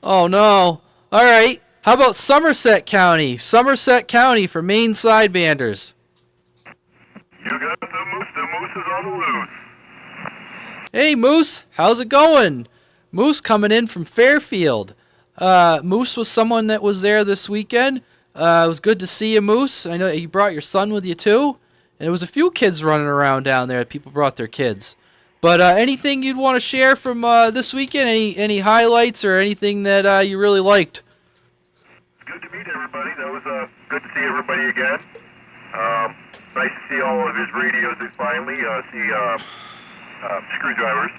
Oh, no. All right. How about Somerset County? Somerset County for Maine Sidebanders. You got the moose. The moose is on the loose. Hey, Moose. How's it going? Moose coming in from Fairfield. Moose was someone that was there this weekend. It was good to see you, Moose. I know you brought your son with you, too. And there was a few kids running around down there. People brought their kids. But anything you'd want to share from this weekend? Any highlights or anything that you really liked? Good to meet everybody. That was good to see everybody again. Nice to see all of his radios finally. See Screwdrivers.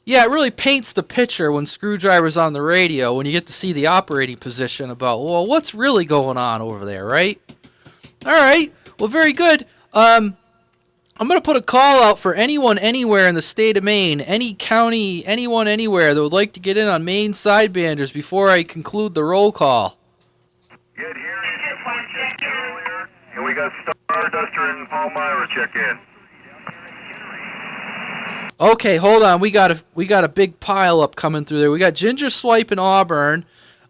Yeah, it really paints the picture when Screwdriver's on the radio, when you get to see the operating position about, well, what's really going on over there, right? All right. Well, very good. I'm going to put a call out for anyone anywhere in the state of Maine, any county, anyone anywhere that would like to get in on Maine Sidebanders before I conclude the roll call. Get here earlier, and we got Starduster and Palmyra check in. Okay, hold on. We got a big pile up coming through there. We got Ginger Swipe in Auburn.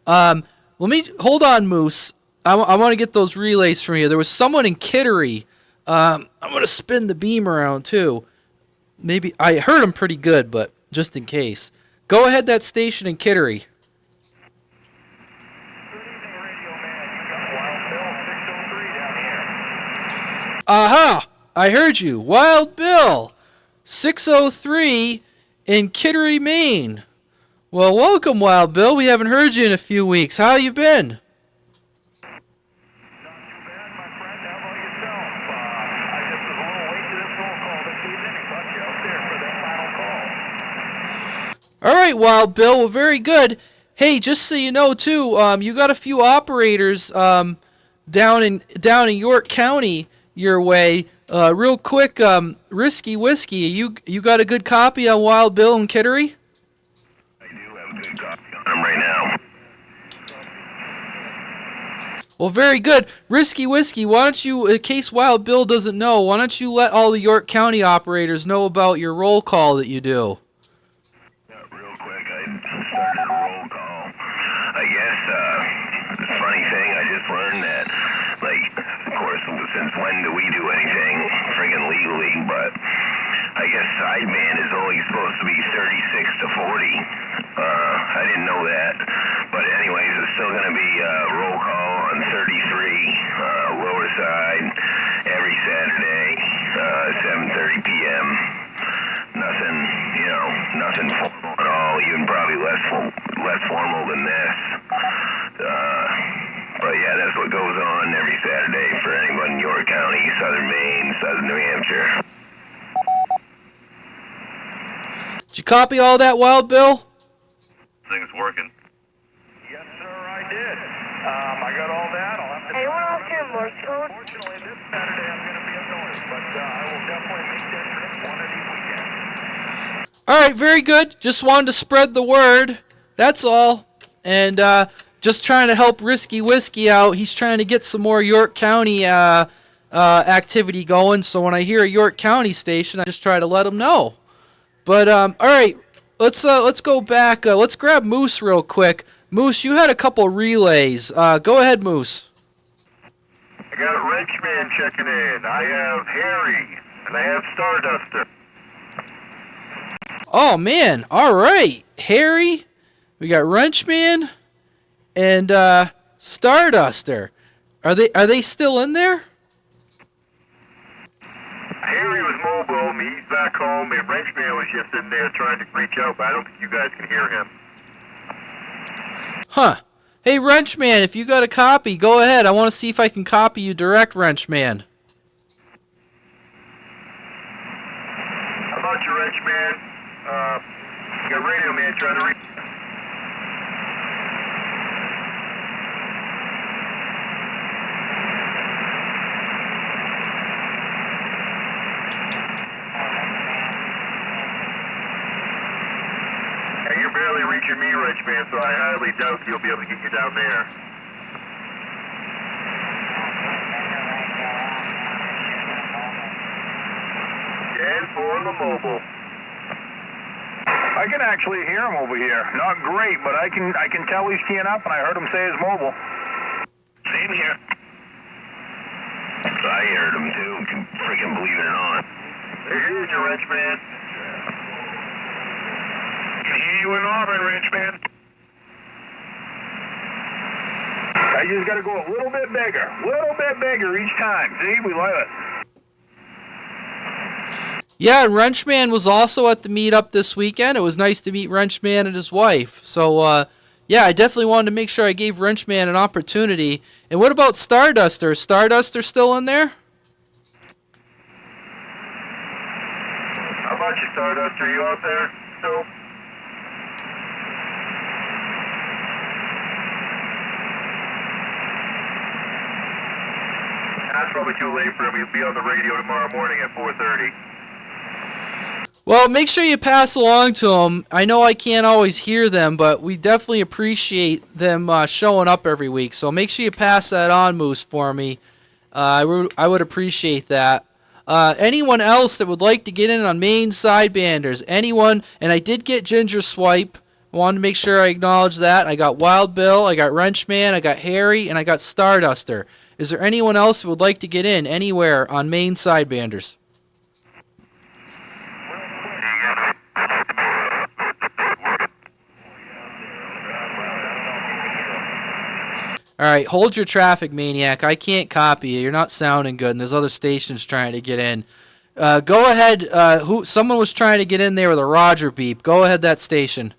Let me hold on, Moose. I want to get those relays from you. There was someone in Kittery. I'm going to spin the beam around, too. Maybe I heard him pretty good, but just in case. Go ahead, that station in Kittery. Aha! I heard you. Wild Bill. 603 in Kittery, Maine. Well, welcome, Wild Bill. We haven't heard you in a few weeks. How you been? All right, Wild Bill. Well, very good. Hey, just so you know, too, you got a few operators down in York County your way. Real quick, Risky Whiskey, you got a good copy on Wild Bill and Kittery? I do have a good copy on him right now. Well, very good. Risky Whiskey, why don't you, in case Wild Bill doesn't know, why don't you let all the York County operators know about your roll call that you do? Real quick, I started a roll call. I guess, funny thing, I just learned that, like, of course, since when do we do anything friggin' legally, but I guess sideband is only supposed to be 36 to 40. I didn't know that, but anyways, it's still going to be roll call on 33, lower side, every Saturday, 7:30 p.m. Nothing formal at all, even probably less formal than this. But yeah, that's what goes on every Saturday for anyone in York County, southern Maine, southern New Hampshire. Did you copy all that, Wild Bill? Thing's working. Yes, sir, I did. I got all that. I'll have to. Anyone else hear Morse code? Fortunately, this Saturday I'm going to be up north, but I will definitely make that trip one of these weekends. All right, very good. Just wanted to spread the word. That's all. And just trying to help Risky Whiskey out. He's trying to get some more York County activity going. So when I hear a York County station, I just try to let him know. But all right, let's go back. Let's grab Moose real quick. Moose, you had a couple relays. Go ahead, Moose. I got a Wrenchman checking in. I have Harry, and I have Starduster. Oh man! All right, Harry. We got Wrenchman and Starduster. Are they still in there? Harry was mobile. He's back home, and Wrenchman was just in there trying to reach out, but I don't think you guys can hear him. Huh. Hey, Wrenchman, if you got a copy, go ahead. I want to see if I can copy you direct, Wrenchman. How about you, Wrenchman? You got Radio Man trying to reach. Hey, you're barely reaching me, Wrenchman, so I highly doubt you'll be able to get you down there. And for the mobile. I can actually hear him over here. Not great, but I can tell he's keying up, and I heard him say his mobile. Same here. I heard him too. Can freaking believe it or not. Here's your Richman. Can hear you in Auburn, Richman. I just got to go a little bit bigger each time. See, we love it. Yeah, Wrenchman was also at the meetup this weekend. It was nice to meet Wrenchman and his wife. So, yeah, I definitely wanted to make sure I gave Wrenchman an opportunity. And what about Starduster? Is Starduster still in there? How about you, Stardust? Are you out there still? That's probably too late for him. He'll be on the radio tomorrow morning at 4:30. Well, make sure you pass along to them. I know I can't always hear them, but we definitely appreciate them showing up every week. So make sure you pass that on, Moose, for me. I would appreciate that. Anyone else that would like to get in on Maine Sidebanders? Anyone? And I did get Ginger Swipe. I wanted to make sure I acknowledge that. I got Wild Bill, I got Wrenchman, I got Harry, and I got Starduster. Is there anyone else who would like to get in anywhere on Maine Sidebanders? All right, hold your traffic, Maniac. I can't copy you. You're not sounding good, and there's other stations trying to get in. Go ahead. Someone was trying to get in there with a Roger beep. Go ahead, that station.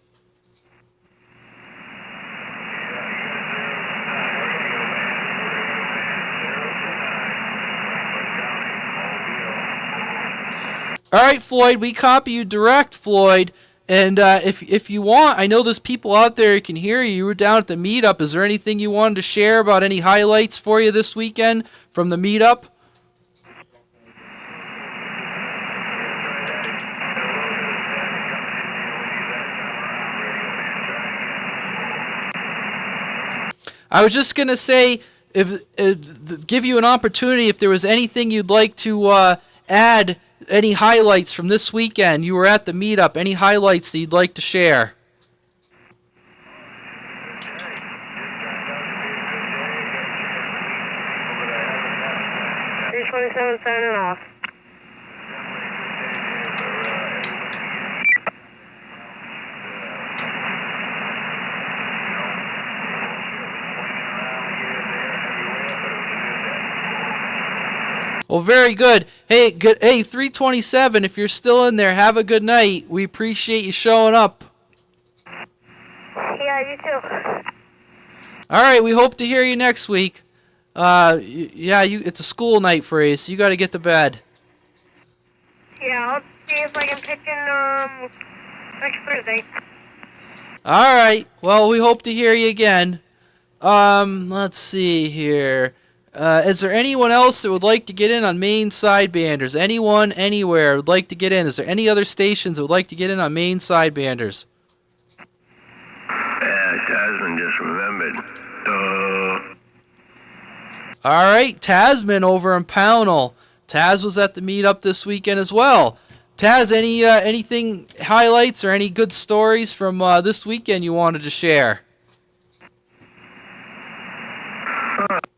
All right, Floyd, we copy you direct, Floyd. And if you want, I know there's people out there who can hear you. You were down at the meetup. Is there anything you wanted to share about any highlights for you this weekend from the meetup? I was just going to say, give you an opportunity if there was anything you'd like to add. Any highlights from this weekend? You were at the meetup. Any highlights that you'd like to share? $327 signing off. Well, very good. Hey, 327, if you're still in there, have a good night. We appreciate you showing up. Yeah, you too. All right, we hope to hear you next week. It's a school night for you, so you got to get to bed. Yeah, I'll see if I can pitch in next Thursday. All right. Well, we hope to hear you again. Let's see here. Is there anyone else that would like to get in on Maine Sidebanders? Anyone, anywhere would like to get in? Is there any other stations that would like to get in on Maine Sidebanders? Tasman just remembered. All right, Tasman over in Pownell. Taz was at the meetup this weekend as well. Taz, anything highlights or any good stories from this weekend you wanted to share?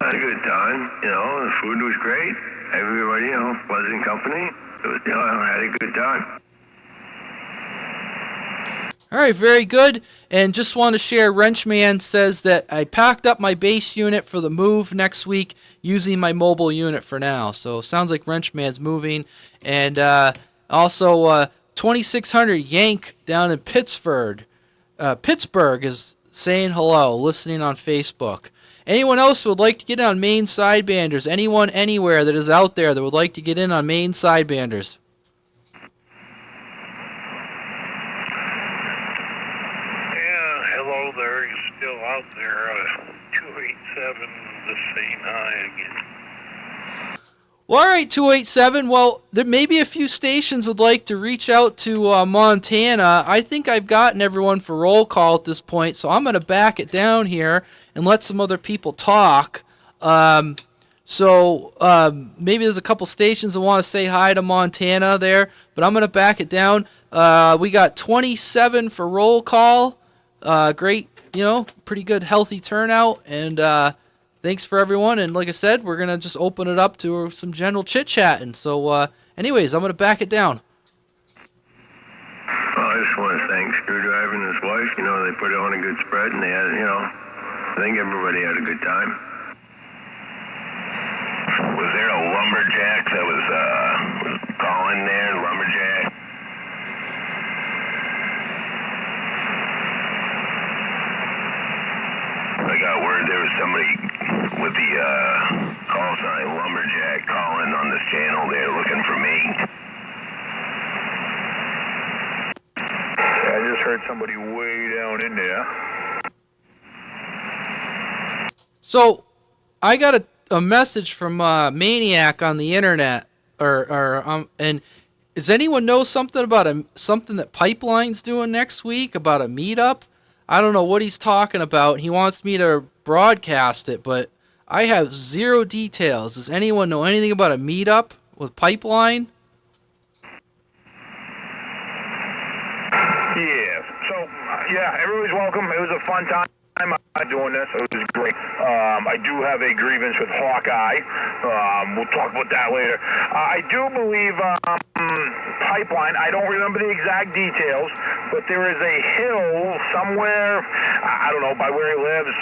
I had a good time. The food was great. Everybody, was in company. It was, I had a good time. All right, very good. And just want to share, Wrenchman says that I packed up my base unit for the move next week using my mobile unit for now. So sounds like Wrenchman's moving. And also 2600 Yank down in Pittsburgh. Pittsburgh is saying hello, listening on Facebook. Anyone else who would like to get in on Maine Sidebanders? Anyone, anywhere that is out there that would like to get in on Maine Sidebanders? Yeah, hello there. You're still out there. 287 to saying hi again. Well, all right, 287. Well, there may be a few stations would like to reach out to Montana. I think I've gotten everyone for roll call at this point, so I'm going to back it down here and let some other people talk. So maybe there's a couple stations that want to say hi to Montana there, but I'm going to back it down. We got 27 for roll call. Great, pretty good, healthy turnout. And thanks for everyone. And like I said, we're going to just open it up to some general chit-chatting. So anyways, I'm going to back it down. Well, I just want to thank Screwdriver and his wife. They put on a good spread, and they had, I think everybody had a good time. Was there a lumberjack that was calling there, lumberjack? I got word there was somebody with the call sign lumberjack calling on this channel there looking for me. I just heard somebody way down in there. So I got a message from Maniac on the internet, and does anyone know something about something that Pipeline's doing next week about a meetup? I don't know what he's talking about. He wants me to broadcast it, but I have zero details. Does anyone know anything about a meetup with Pipeline? Yeah. So, everybody's welcome. It was a fun time doing this. It was great. I do have a grievance with Hawkeye. We'll talk about that later. I do believe Pipeline, I don't remember the exact details, but there is a hill somewhere, I don't know, by where he lives,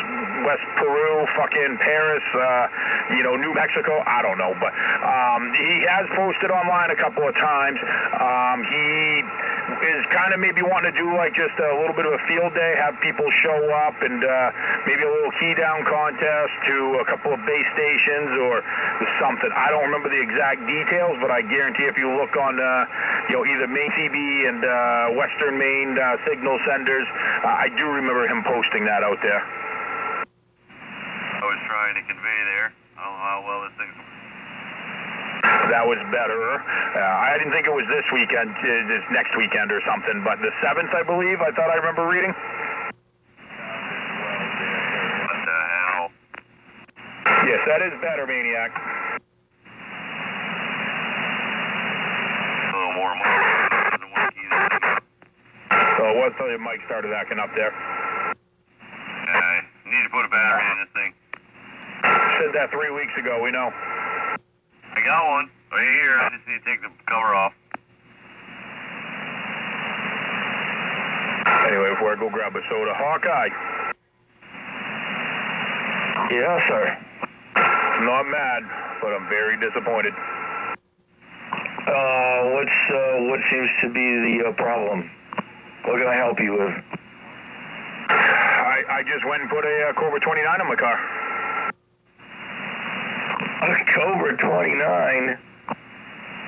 West Peru, fucking Paris, New Mexico, I don't know. But he has posted online a couple of times. He is kind of maybe wanting to do like just a little bit of a field day, have people show up, and maybe a little key down contest to a couple of base stations or something. I don't remember the exact details, but I guarantee if you look on either Maine CB and Western Maine signal senders, I do remember him posting that out there. I was trying to convey there how well this thing's. That was better. I didn't think it was this weekend, this next weekend or something, but the 7th, I believe, I thought I remember reading. What the hell? Yes, that is better, Maniac. A little more than one key there. So what's the mic started acting up there? I need to put a battery in this thing. Said that 3 weeks ago, we know. I got one. Right here. I just need to take the cover off. Anyway, before I go grab a soda, Hawkeye. Yes, sir. Not mad, but I'm very disappointed. What seems to be the problem? What can I help you with? I just went and put a Cobra 29 on my car. A Cobra 29?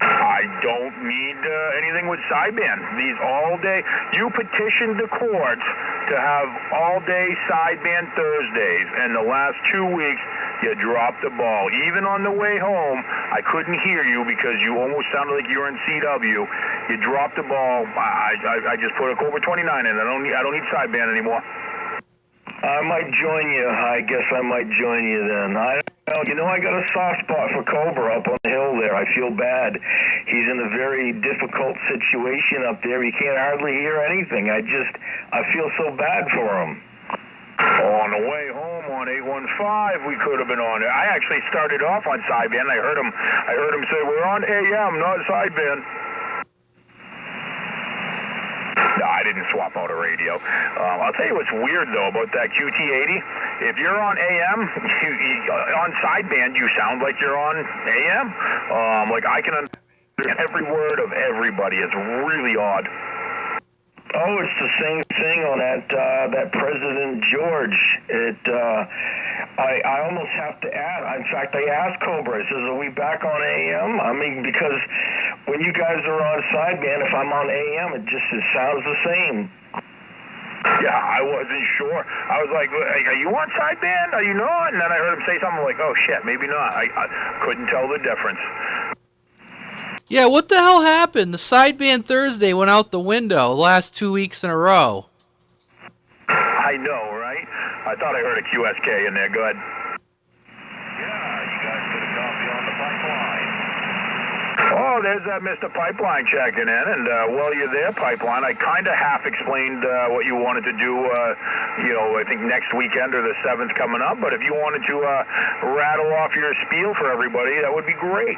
I don't need anything with sideband. These all-day... You petitioned the courts to have all-day sideband Thursdays, and the last 2 weeks, you dropped the ball. Even on the way home, I couldn't hear you because you almost sounded like you were in CW. You dropped the ball. I just put a Cobra 29 in. I don't need sideband anymore. I might join you. I guess I might join you then. I got a soft spot for Cobra up on the hill there. I feel bad. He's in a very difficult situation up there. He can't hardly hear anything. I feel so bad for him. On the way home on 815, we could have been on it. I actually started off on sideband. I heard him say, "We're on AM, not sideband." No, I didn't swap out a radio. I'll tell you what's weird, though, about that QT80. If you're on AM, on sideband, you sound like you're on AM. I can understand every word of everybody. It's really odd. Oh, it's the same thing on that President George. I almost have to add. In fact, I asked Cobra. I says, "Are we back on AM?" I mean, because when you guys are on sideband, if I'm on AM, it sounds the same. Yeah, I wasn't sure. I was like, "Are you on sideband? Are you not?" And then I heard him say something like, "Oh shit, maybe not." I couldn't tell the difference. Yeah, what the hell happened? The sideband Thursday went out the window last 2 weeks in a row. I know, right? I thought I heard a QSK in there. Go ahead. Yeah, you guys could have Oh, there's Mr. Pipeline checking in, and while you're there, Pipeline, I kind of half explained what you wanted to do, I think next weekend or the 7th coming up, but if you wanted to rattle off your spiel for everybody, that would be great.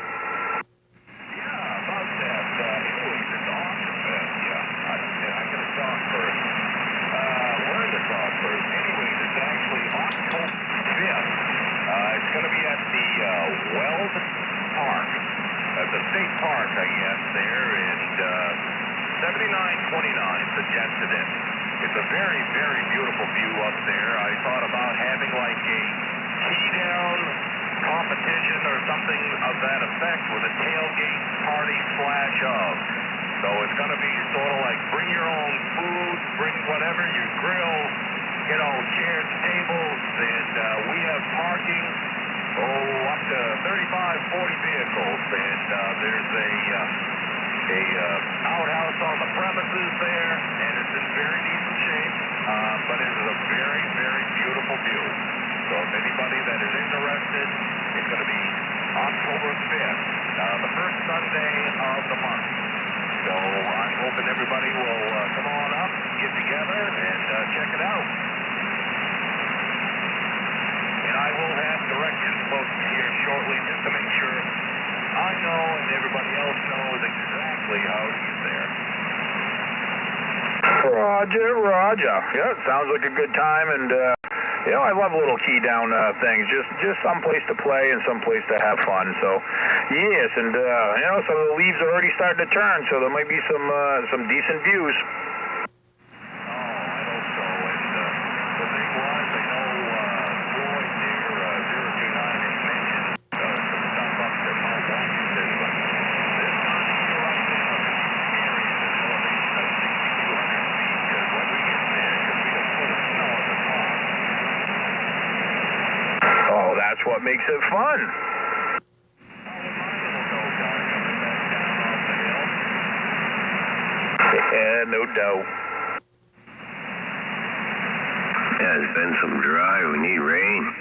It's going to be at the Weld Park, at the state park, I guess, there, and 7929 suggested it. It's a very, very beautiful view up there. I thought about having like a key-down competition or something of that effect with a tailgate party /of. So it's going to be sort of like bring your own food, bring whatever, you grill, chairs, tables, and we have parking, up to 35, 40 vehicles, and there's a outhouse on the premises there, and it's in very decent shape, but it is a very, very beautiful view. So if anybody that is interested, it's going to be October 5th, the first Sunday of the month. So I'm hoping everybody will come on up, get together, and check it out. And I will have directions posted here shortly just to make sure I know and everybody else knows exactly how to get there. Roger. Yeah, sounds like a good time, and I love little key down things. Just some place to play and some place to have fun. So, yes, and some of the leaves are already starting to turn, so there might be some decent views. That's what makes it fun. Yeah, no doubt. Yeah, it's been some dry. We need rain.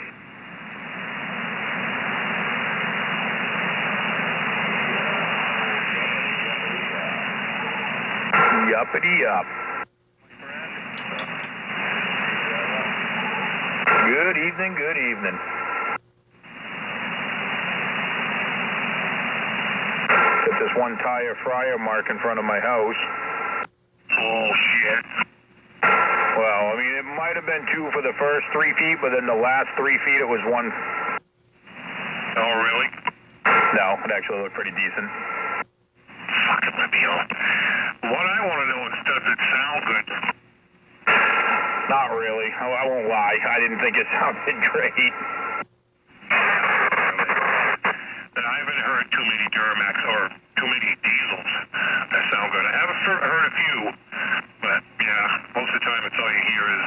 Yuppity-yup. Good evening. Got this one tire fryer mark in front of my house. Oh, shit. Well, I mean, it might have been 2 for the first 3 feet, but then the last 3 feet it was 1. Oh, really? No, it actually looked pretty decent. Fucking Libio. What I want to know is, does it sound good? Not really. I won't lie. I didn't think it sounded great. I haven't heard too many Duramax or too many diesels that sound good. I have heard a few, but yeah, most of the time it's all you hear is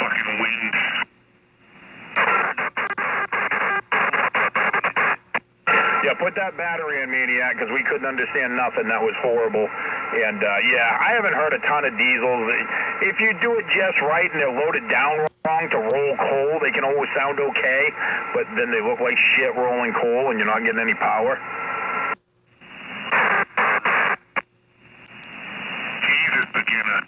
fucking wind. Yeah, put that battery in, Maniac, because we couldn't understand nothing. That was horrible. And, I haven't heard a ton of diesels. If you do it just right and they're loaded down wrong to roll coal, they can always sound okay, but then they look like shit rolling coal and you're not getting any power. Jesus, beginner.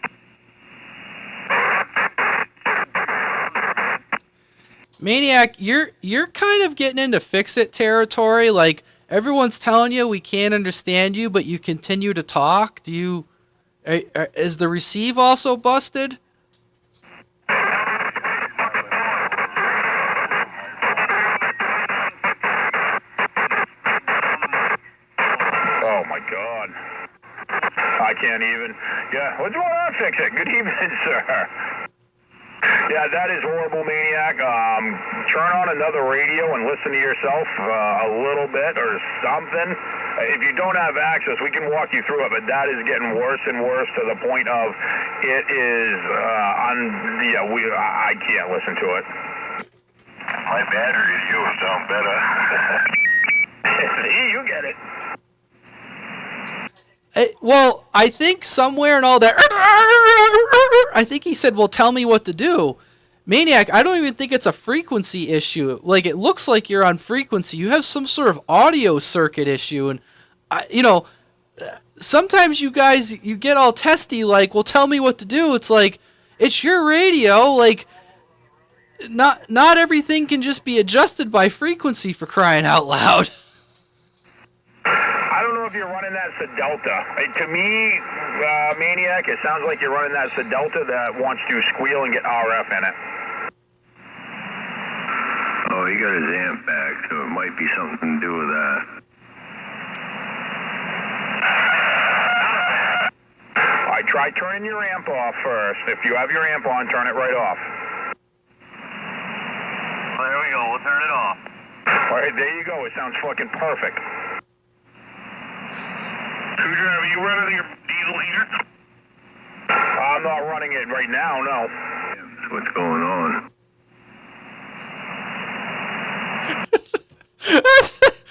Maniac, you're kind of getting into fix-it territory. Like, everyone's telling you we can't understand you, but you continue to talk. Is the receive also busted? Oh my God. I can't even. Yeah, what's going on, Fix It? Good evening, sir. Yeah, that is horrible, Maniac. Turn on another radio and listen to yourself a little bit or something. If you don't have access, we can walk you through it, but that is getting worse and worse to the point of it is I can't listen to it. My battery you sound better. See, you get it. Well, I think somewhere in all that, I think he said, well, tell me what to do. Maniac, I don't even think it's a frequency issue. Like, it looks like you're on frequency. You have some sort of audio circuit issue, and sometimes you guys, you get all testy, like, well, tell me what to do. It's like, it's your radio. Like, not everything can just be adjusted by frequency, for crying out loud. I don't know if you're running that Delta. To me, Maniac, it sounds like you're running that Delta that wants to squeal and get RF in it. Oh, he got his amp back, so it might be something to do with that. I try turning your amp off first. If you have your amp on, turn it right off. Well, there we go. We'll turn it off. All right, there you go. It sounds fucking perfect. Screwdriver, are you running your diesel heater? I'm not running it right now, no. That's what's going on.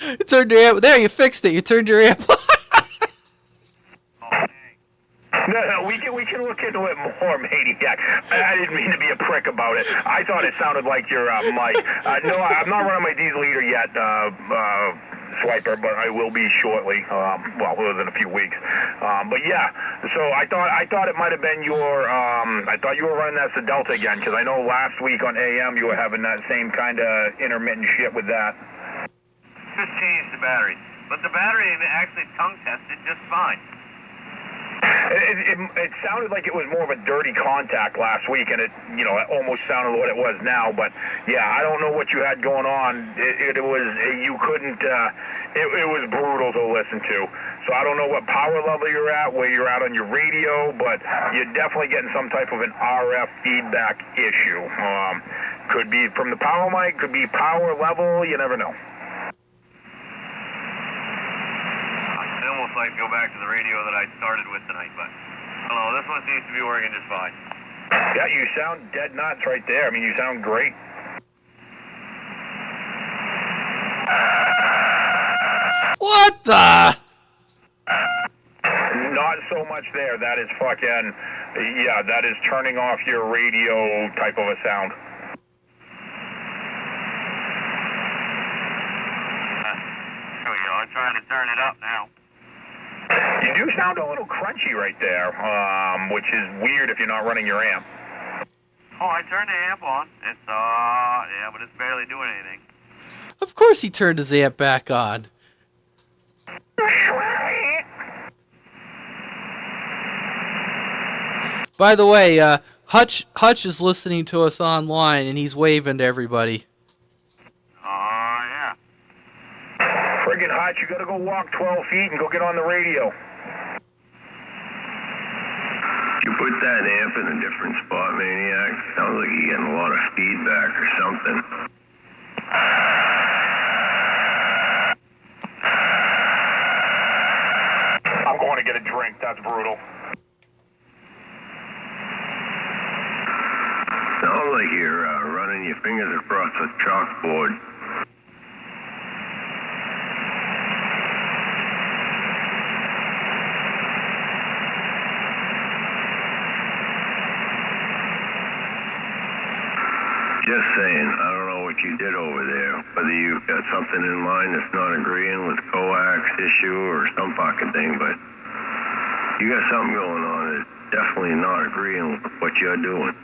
You turned your amp. There, you fixed it. You turned your amp. No, we can look into it more, Maniac. I didn't mean to be a prick about it. I thought it sounded like your mic. No, I'm not running my diesel heater yet, Swiper, but I will be shortly. Well, within a few weeks. But yeah, so I thought it might have been your. I thought you were running that Delta again, because I know last week on AM you were having that same kind of intermittent shit with that. Just changed the battery, but the battery actually tongue tested just fine. It sounded like it was more of a dirty contact last week, and it almost sounded what it was now. But yeah, I don't know what you had going on. It was you couldn't. It was brutal to listen to. So I don't know what power level you're at, where you're at on your radio, but you're definitely getting some type of an RF feedback issue. Could be from the power mic, could be power level. You never know. I'd almost like to go back to the radio that I started with tonight, but I don't know, this one seems to be working just fine. Yeah, you sound dead nuts right there. I mean, you sound great. What the? Not so much there. That is fucking, yeah, that is turning off your radio type of a sound. Here we go, I'm trying to turn it up now. You do sound a little crunchy right there, which is weird if you're not running your amp. Oh, I turned the amp on. It's, yeah, but it's barely doing anything. Of course he turned his amp back on. By the way, Hutch is listening to us online, and he's waving to everybody. Yeah. Friggin' Hutch, you gotta go walk 12 feet and go get on the radio. You put that amp in a different spot, Maniac. Sounds like you're getting a lot of feedback or something. I'm going to get a drink. That's brutal. Sounds like you're running your fingers across the chalkboard. Just saying, I don't know what you did over there, whether you've got something in mind that's not agreeing with coax issue or some fucking thing, but you got something going on that's definitely not agreeing with what you're doing.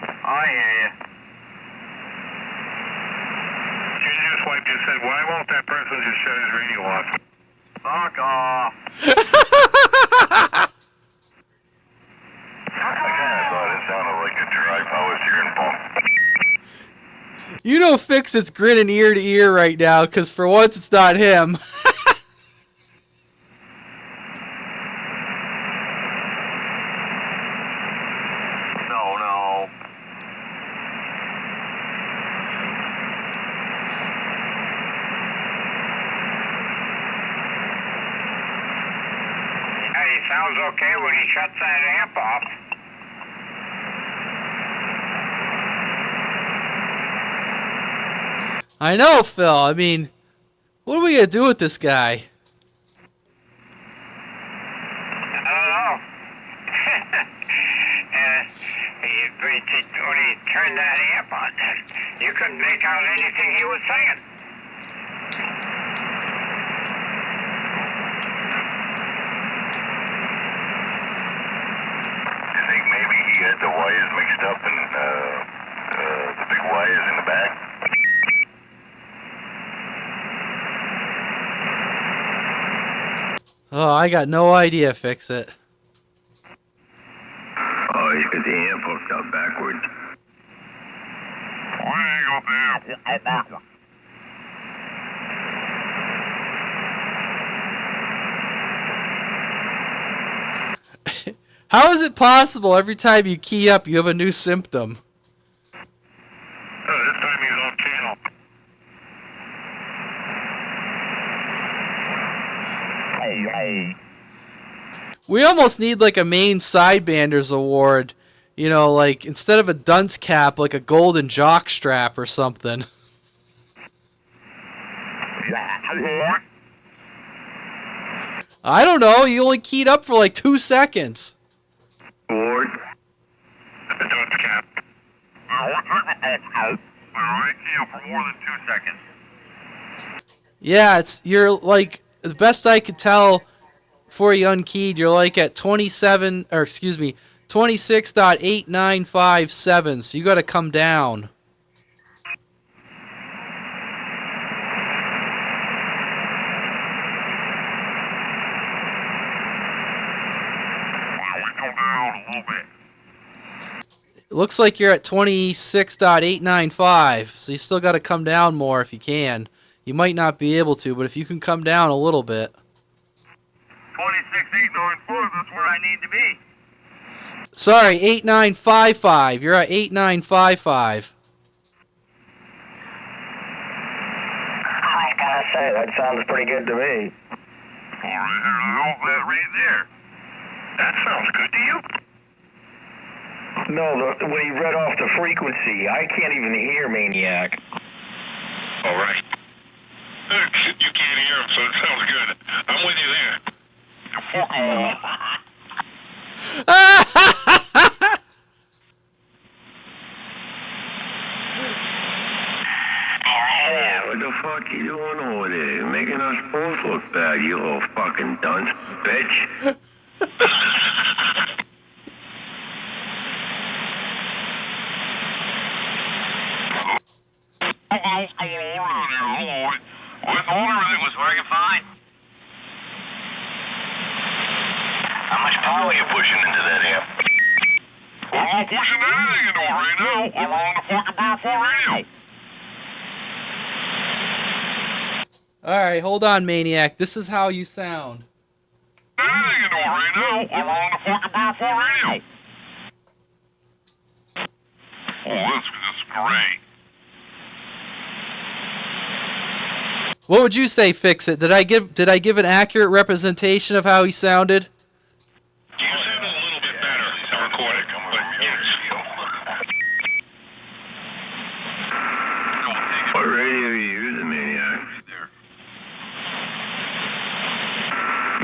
I hear you. Jesus wife just said, why won't that person just shut his radio off? Fuck off. I thought it sounded like a dry power steering pump. You know Fix it's grinning ear to ear right now, because for once it's not him. No. Hey, he sounds okay when he shuts that amp off. I know, Phil. I mean, what are we going to do with this guy? I don't know. When he turned that amp on, you couldn't make out anything he was saying. had the wires mixed up and the big wires in the back. Oh, I got no idea, Fix It. Oh, he's got the amp hooked up backwards. How is it possible every time you key up you have a new symptom? Oh, this time he's off channel. We almost need like a Maine Sidebanders award. You know, like instead of a dunce cap, like a golden jock strap or something. I don't know. You only keyed up for like 2 seconds. Award. The dunce cap. Alright, for more than 2 seconds. Yeah, you're like the best I could tell before you unkeyed. You're like at 26.8957. So you got to come down. It looks like you're at 26.895, so you still got to come down more if you can. You might not be able to, but if you can come down a little bit. 26.894, that's where I need to be. Sorry, 8955. You're at 8955. I gotta say, that sounds pretty good to me. Right there. That sounds good to you? No, when he read off the frequency, I can't even hear Maniac. All right. You can't hear him, so it sounds good. I'm with you there. Fuck off. Yeah, what the fuck you doing over there? You're making us both look bad, you little fucking dunce bitch. Everything was working fine. How much power are you pushing into that amp? Well, I'm not pushing anything into it right now. I'm on the fucking Bar 4 radio. Alright, hold on, Maniac. This is how you sound. Anything into it right now. I'm on the fucking Bar 4 radio. Oh, that's great. What would you say, Fix It? Did I give an accurate representation of how he sounded? You sounded a little bit better to record it, but yes. What radio are you using, Maniac?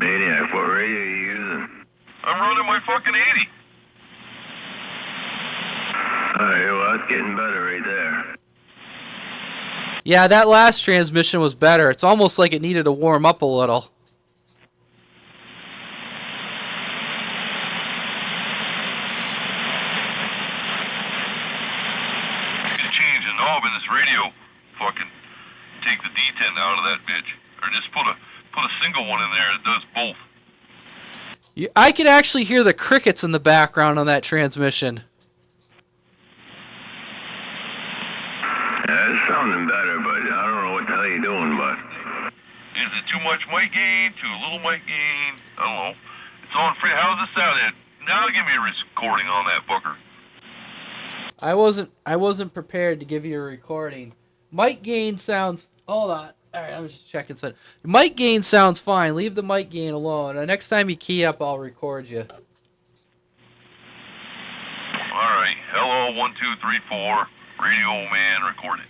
Maniac, what radio are you using? I'm running my fucking 80. Alright, well, that's getting better right there. Yeah, that last transmission was better. It's almost like it needed to warm up a little. You can change the knob in this radio. Fucking take the D10 out of that bitch. Or just put a single one in there that does both. I could actually hear the crickets in the background on that transmission. Yeah, it's sounding better, but I don't know what the hell you're doing, but... Is it too much mic gain? Too little mic gain? I don't know. It's on free. How's it sound? Now give me a recording on that, Booker. I wasn't prepared to give you a recording. Mic gain sounds... Hold on. Alright, I'm just checking something. Mic gain sounds fine. Leave the mic gain alone. Next time you key up, I'll record you. Alright. Hello, 1, 2, 3, 4. Radio man, record it.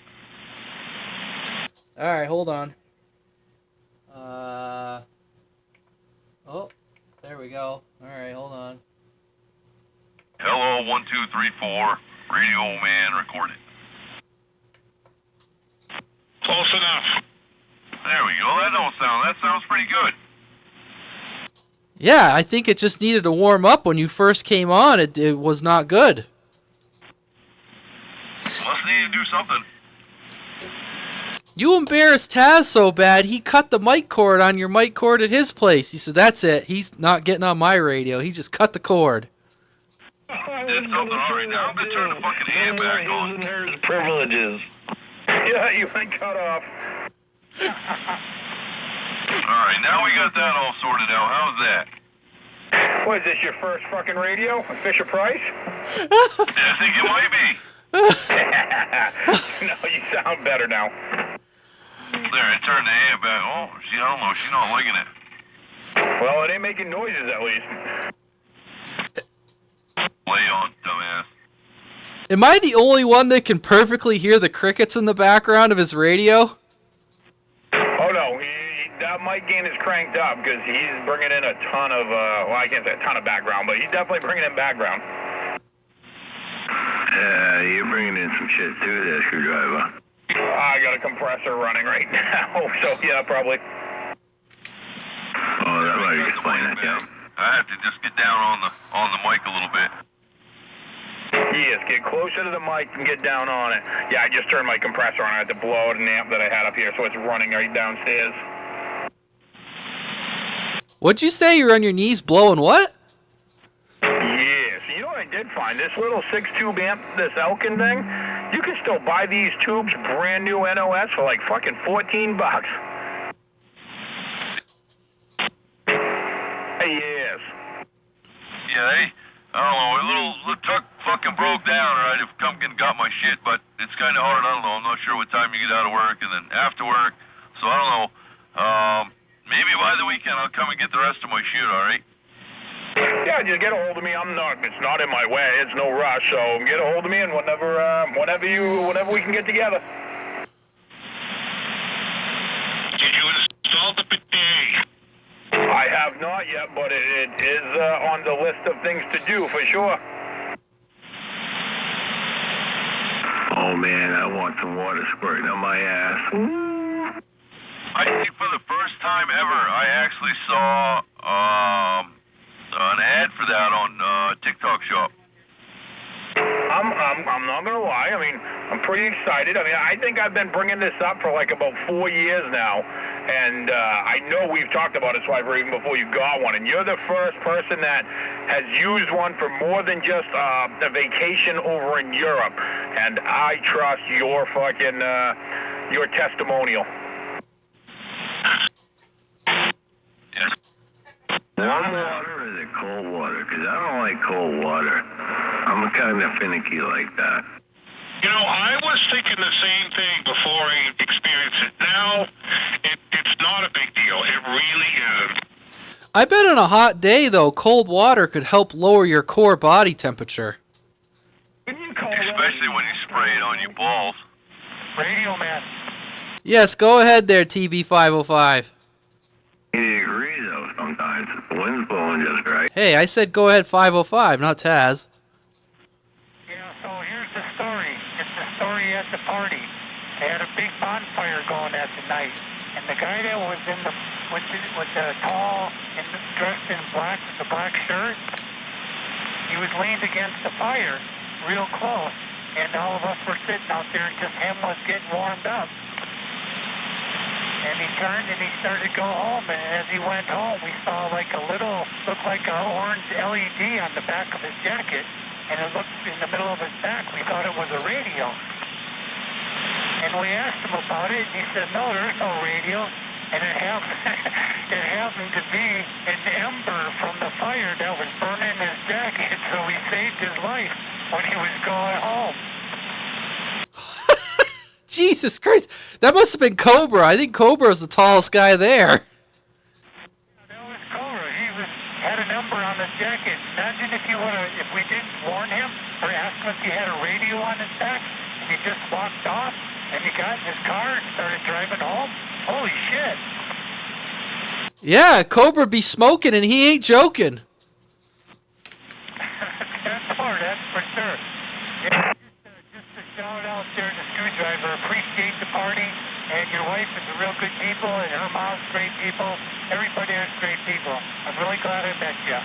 Alright, hold on. Oh, there we go. Alright, hold on. Hello, 1, 2, 3, 4. Radio man, record it. Close enough. There we go. That sounds pretty good. Yeah, I think it just needed to warm up. When you first came on, it was not good. Must need to do something. You embarrassed Taz so bad, he cut the mic cord on your mic cord at his place. He said, that's it. He's not getting on my radio. He just cut the cord. Did something. All right, now I'm going to turn the fucking hand back on. There's privileges. Yeah, you been cut off. All right, now we got that all sorted out. How's that? What, is this your first fucking radio? Fisher Price? I think it might be. No, you sound better now. There, I turned the hand back. Oh, I don't know. She's not liking it. Well, it ain't making noises at least. Lay on, dumbass. Am I the only one that can perfectly hear the crickets in the background of his radio? Oh, no. That mic gain is cranked up because he's bringing in a ton of, well, I can't say a ton of background, but he's definitely bringing in background. Yeah, you're bringing in some shit too there, Screwdriver. I got a compressor running right now, so yeah, probably. Oh, that might explain it, yeah. I have to just get down on the mic a little bit. Yes, get closer to the mic and get down on it. Yeah, I just turned my compressor on. I had to blow out an amp that I had up here, so it's running right downstairs. What'd you say? You're on your knees blowing what? Yes, you know what I did find? This little 6-tube amp, this Elkin thing, you can still buy these tubes brand new NOS for like fucking $14. Yes. Yeah, I don't know, a little truck fucking broke down, or I'd have come and got my shit, but it's kind of hard, I don't know, I'm not sure what time you get out of work, and then after work, so I don't know, maybe by the weekend I'll come and get the rest of my shit, alright? Yeah, just get a hold of me. It's not in my way. It's no rush. So get a hold of me, and whenever we can get together. Did you install the bidet? I have not yet, but it is on the list of things to do for sure. Oh man, I want some water squirting on my ass. I think for the first time ever, I actually saw an ad for that on TikTok Shop. I'm not gonna lie. I mean, I'm pretty excited. I mean, I think I've been bringing this up for like about 4 years now, and I know we've talked about it, Swiper, even before you got one. And you're the first person that has used one for more than just a vacation over in Europe. And I trust your fucking your testimonial. Warm water or is it cold water? Because I don't like cold water. I'm kind of finicky like that. You know, I was thinking the same thing before I experienced it. Now, it's not a big deal. It really isn't. I bet on a hot day, though, cold water could help lower your core body temperature. Especially when you spray it on your balls. Radio man. Yes, go ahead there, TB505. 80 degrees though sometimes. The wind's blowing just right. Hey, I said go ahead 505, not Taz. Yeah, so here's the story. It's the story at the party. They had a big bonfire going at the night, and the guy that was in the with the tall and dressed in black with the black shirt, he was leaned against the fire, real close, and all of us were sitting out there, and just him was getting warmed up. And he turned and he started to go home, and as he went home, we saw like looked like an orange LED on the back of his jacket, and it looked in the middle of his back. We thought it was a radio. And we asked him about it, and he said, no, there's no radio. And it happened to be an ember from the fire that was burning his jacket, so he saved his life when he was going home. Jesus Christ, that must have been Cobra. I think Cobra is the tallest guy there. That was Cobra. He had an ember on his jacket. Imagine if we didn't warn him or ask him if he had a radio on his back, and he just walked off, and he got in his car and started driving home. Holy shit. Yeah, Cobra be smoking, and he ain't joking. That's for sure. Yeah, just a shout out there to Screwdriver. never appreciate the party. And your wife is a real good people, and her mom's great people. Everybody is great people. I'm really glad I met you.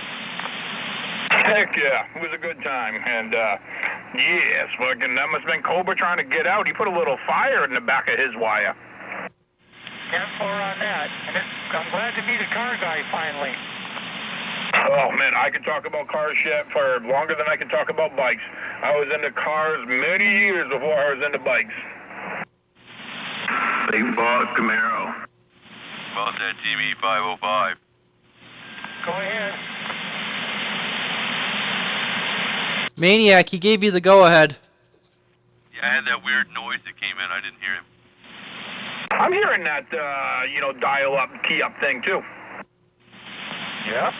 Heck yeah, it was a good time. And, yes, fucking, that must have been Cobra trying to get out. He put a little fire in the back of his wire. 10-4 on that. And I'm glad to meet a car guy finally. Oh, man, I could talk about car shit for longer than I can talk about bikes. I was into cars many years before I was into bikes. Big boss Camaro. About that TV 505. Go ahead. Maniac, he gave you the go-ahead. Yeah, I had that weird noise that came in. I didn't hear him. I'm hearing that, dial-up, key-up thing, too. Yep.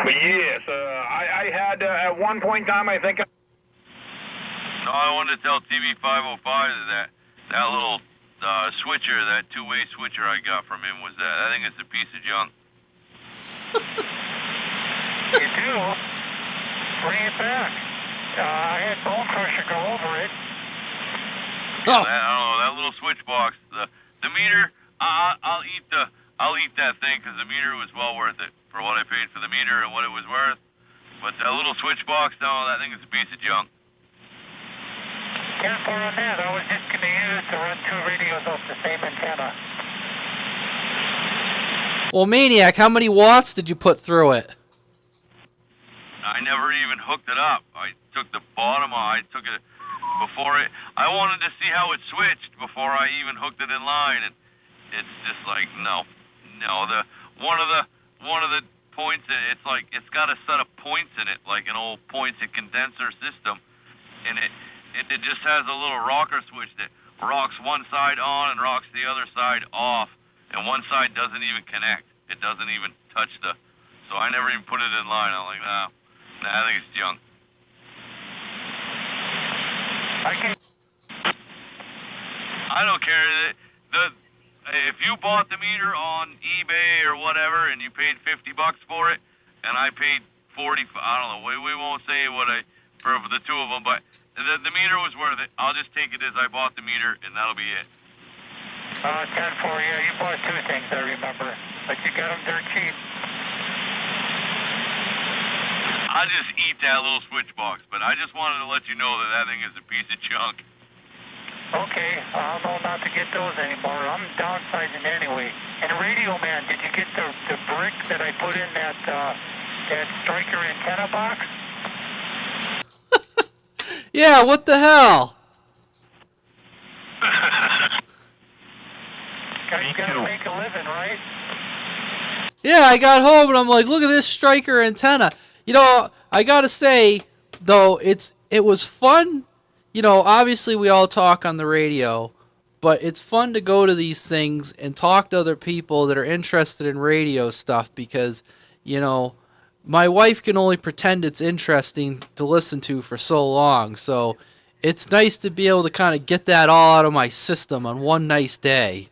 But yes, I had, at one point in time, I think... No, I wanted to tell TV 505 that little switcher, that two-way switcher I got from him was that. I think it's a piece of junk. You do? Bring it back. I had Bone Crusher go over it. Oh. I don't know, that little switch box, the meter, I'll eat that thing because the meter was well worth it for what I paid for the meter and what it was worth. But that little switch box, no, that thing is a piece of junk. 10-4 on that. I was just going to use to run two radios off the same antenna. Well, Maniac, how many watts did you put through it? I never even hooked it up. I took the bottom, I took it before it, I wanted to see how it switched before I even hooked it in line, and it's just like, no, one of the points, it's like, it's got a set of points in it, like an old points and condenser system, and it just has a little rocker switch that rocks one side on and rocks the other side off, and one side doesn't even connect. It doesn't even touch so I never even put it in line. I'm like, nah, I think it's junk. I don't care. If you bought the meter on eBay or whatever and you paid $50 for it, and I paid 40, I don't know. We won't say for the two of them, but the meter was worth it. I'll just take it as I bought the meter, and that'll be it. 10-4, yeah, you bought two things, I remember, but you got them dirt cheap. I'll just eat that little switch box, but I just wanted to let you know that thing is a piece of junk. Okay, I'll know not to get those anymore. I'm downsizing anyway. And Radio Man, did you get the brick that I put in that striker antenna box? Yeah, what the hell? You gotta make a living, right? Yeah, I got home and I'm like, look at this striker antenna. You know, I gotta say, though, it was fun. You know, obviously we all talk on the radio, but it's fun to go to these things and talk to other people that are interested in radio stuff because, you know, my wife can only pretend it's interesting to listen to for so long. So it's nice to be able to kind of get that all out of my system on one nice day.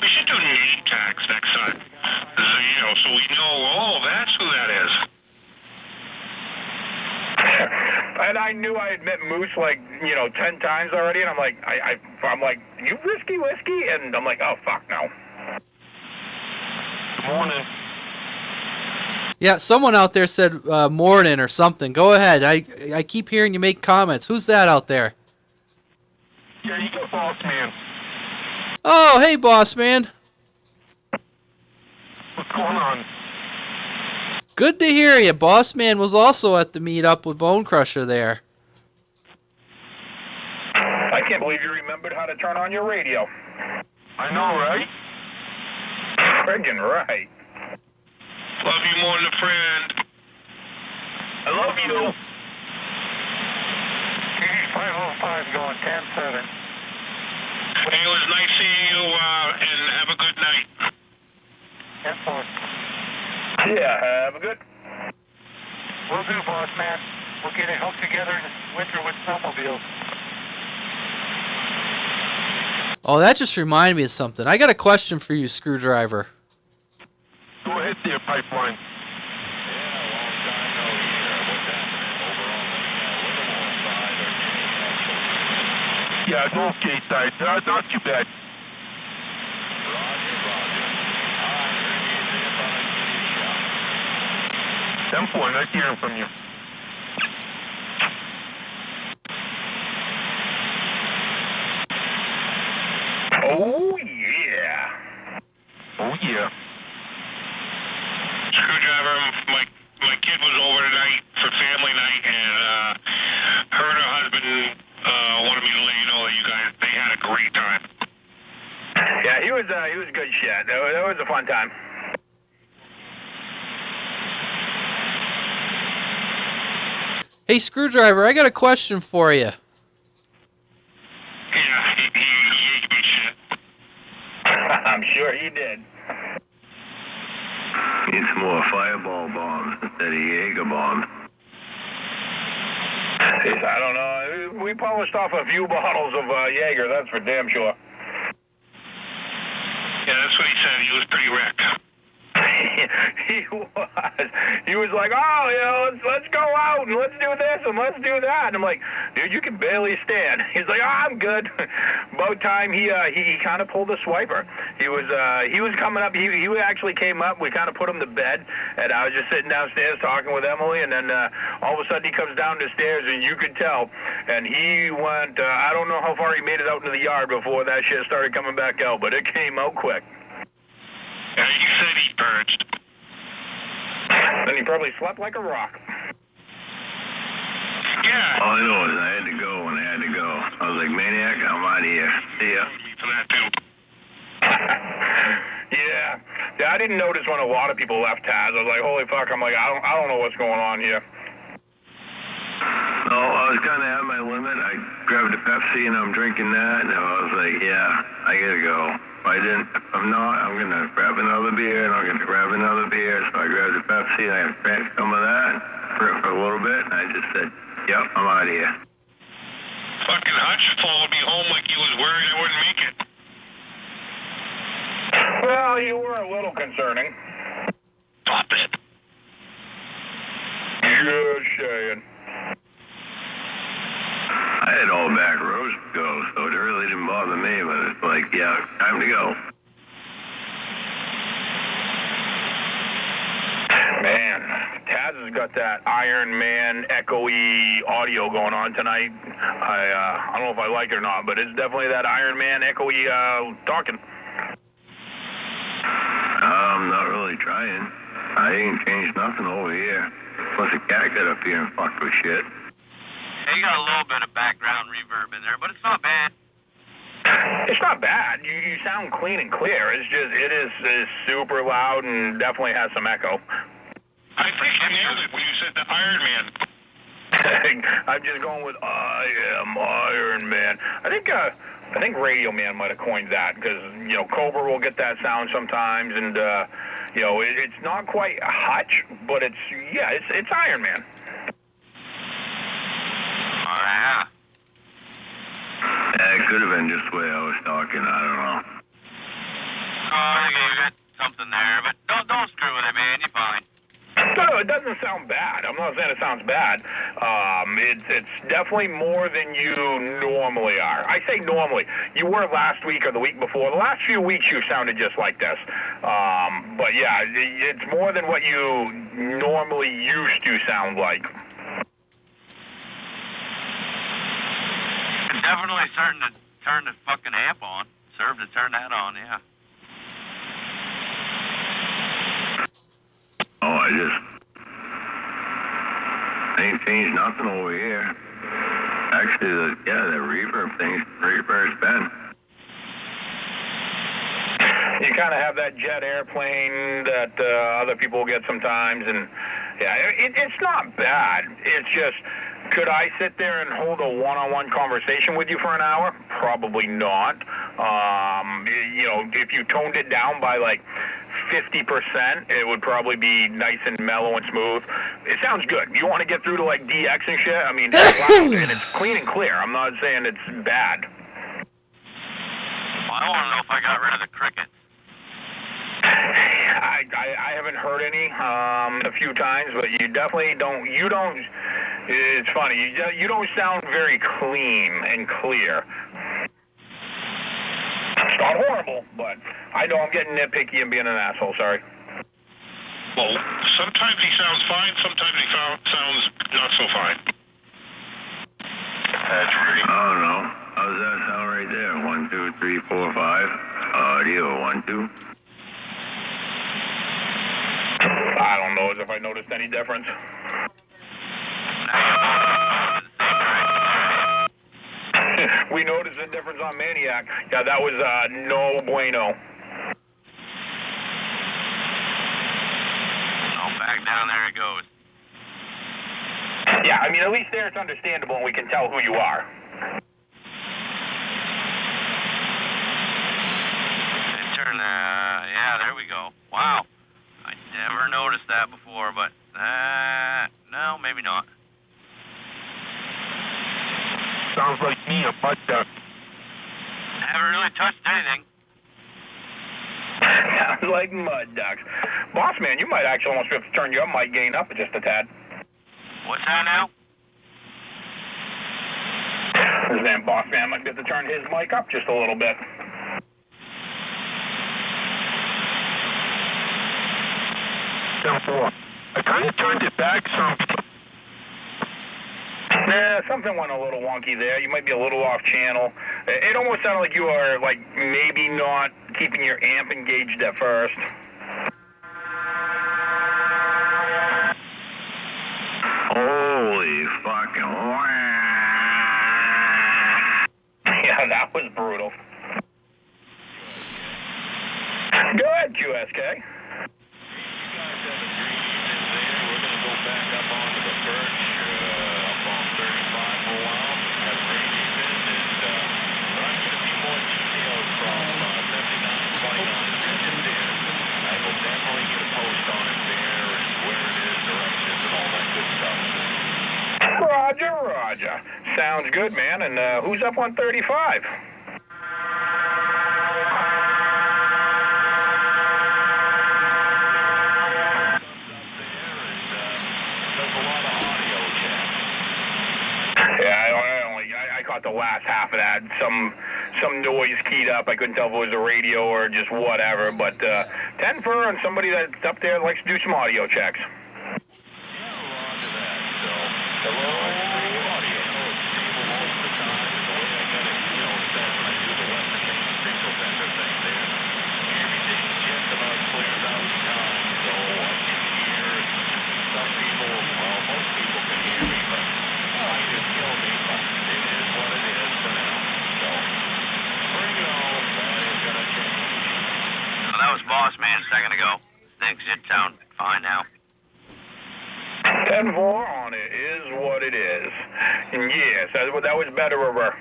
We should do name tags next time. So we know, oh, that's who that is. And I knew I had met Moose 10 times already, and I'm like, I'm like, you whiskey? And I'm like, oh, fuck, no. Good morning. Yeah, someone out there said morning or something. Go ahead. I keep hearing you make comments. Who's that out there? Yeah, you got Boss Man. Oh, hey, boss man. What's going on? Good to hear you. Boss man was also at the meetup with Bone Crusher there. I can't believe you remembered how to turn on your radio. I know, right? Friggin' right. Love you more than a friend. I love you. TV 505 going 10-7. Hey, it was nice seeing you, and have a good night. 10-4. Yeah, have a good. Will do, boss man. We'll get it hooked together this winter with snowmobiles. Oh, that just reminded me of something. I got a question for you, Screwdriver. Go ahead, dear pipeline. Yeah, no okay side. Not too bad. Roger, Roger. 10-4, nice hearing from you. Oh, yeah. Oh, yeah. Screwdriver, my kid was over tonight for family night, and her and her husband wanted me to let you know that you guys, they had a great time. Yeah, he was good shit. That was a fun time. Hey, Screwdriver, I got a question for you. Yeah, he ate me shit. I'm sure he did. Need some more fireball bombs instead of Jaeger bombs. I don't know. We polished off a few bottles of Jaeger, that's for damn sure. Yeah, that's what he said. He was pretty wrecked. He was like, oh, you know, let's go out and let's do this and let's do that. And I'm like, dude, you can barely stand. He's like, oh, I'm good. About time he kind of pulled a swiper. He was coming up. He actually came up. We kind of put him to bed, and I was just sitting downstairs talking with Emily, and then all of a sudden he comes down the stairs, and you could tell. And he went. I don't know how far he made it out into the yard before that shit started coming back out, but it came out quick. Yeah, you said he purged. And he probably slept like a rock. Yeah. All I know is I had to go when I had to go. I was like, maniac, I'm out of here. See ya. For that too. Yeah, I didn't notice when a lot of people left Taz. I was like, holy fuck, I'm like, I don't know what's going on here. No, I was kind of at my limit. I grabbed a Pepsi and I'm drinking that, and I was like, yeah, I gotta go. If I'm not, I'm gonna grab another beer, and I'm gonna grab another beer. So I grabbed a Pepsi, and I drank some of that for a little bit, and I just said, yep, I'm out of here. Fucking Hutch followed me home like he was worried I wouldn't make it. Well, you were a little concerning. Stop it. Good saying. I had all back rows to go, so it really didn't bother me, but it's like, yeah, time to go. Man, Taz has got that Iron Man echoey audio going on tonight. I don't know if I like it or not, but it's definitely that Iron Man echoey talking. I'm not really trying. I ain't changed nothing over here. Plus a cat got up here and fucked with shit. You got a little bit of background reverb in there, but it's not bad. It's not bad. You sound clean and clear. It's just, it is super loud and definitely has some echo. I think you nailed it when you said the Iron Man. I'm just going with I am Iron Man. I think Radio Man might have coined that because, you know, Cobra will get that sound sometimes, and you know, it's not quite Hutch, but it's Iron Man. Oh, yeah. It could have been just the way I was talking. I don't know. Oh, I think you got something there, but don't screw with it, man. You're fine. No, it doesn't sound bad. I'm not saying it sounds bad. It's definitely more than you normally are. I say normally. You were last week or the week before. The last few weeks you sounded just like this. But yeah, it's more than what you normally used to sound like. Definitely starting to turn the fucking amp on. Serve to turn that on, yeah. Oh, I ain't changed nothing over here. Actually, the reverb thing's right where it's been. You kind of have that jet airplane that other people get sometimes, and yeah, it's not bad. It's just, could I sit there and hold a one-on-one conversation with you for an hour? Probably not. You know, if you toned it down by like 50%, it would probably be nice and mellow and smooth. It sounds good. You want to get through to like DX and shit? I mean, it's loud and it's clean and clear. I'm not saying it's bad. Well, I want to know if I got rid of the crickets. I haven't heard any a few times, but you definitely don't. It's funny. You don't sound very clean and clear. It's not horrible, but I know I'm getting nitpicky and being an asshole, sorry. Well, sometimes he sounds fine, sometimes he sounds not so fine. That's great. I don't know. How's that sound right there? 1, 2, 3, 4, 5. Audio 1, 2. I don't know as if I noticed any difference. We noticed a difference on Maniac. Yeah, that was no bueno. Oh, back down there it goes. Yeah, I mean, at least there it's understandable and we can tell who you are. Turn, yeah, there we go. Wow. I never noticed that before, but, no, maybe not. Sounds like me, a mud duck. Haven't really touched anything. Sounds like mud ducks. Boss man, you might actually almost have to turn your mic gain up just a tad. What's that now? His name Boss man might have to turn his mic up just a little bit. I kind of turned it back some. Yeah, something went a little wonky there. You might be a little off channel. It almost sounded like you are, like, maybe not keeping your amp engaged at first. Holy fucking Yeah, that was brutal. Go ahead, QSK. Roger. Sounds good, man. And who's up on 35? Yeah, I caught the last half of that. Some noise keyed up. I couldn't tell if it was a radio or just whatever. But 10 for and somebody that's up there likes to do some audio checks. That was Boss Man a second ago. Things did sound fine now. 10-4 on it is what it is. And yes, that was better of her.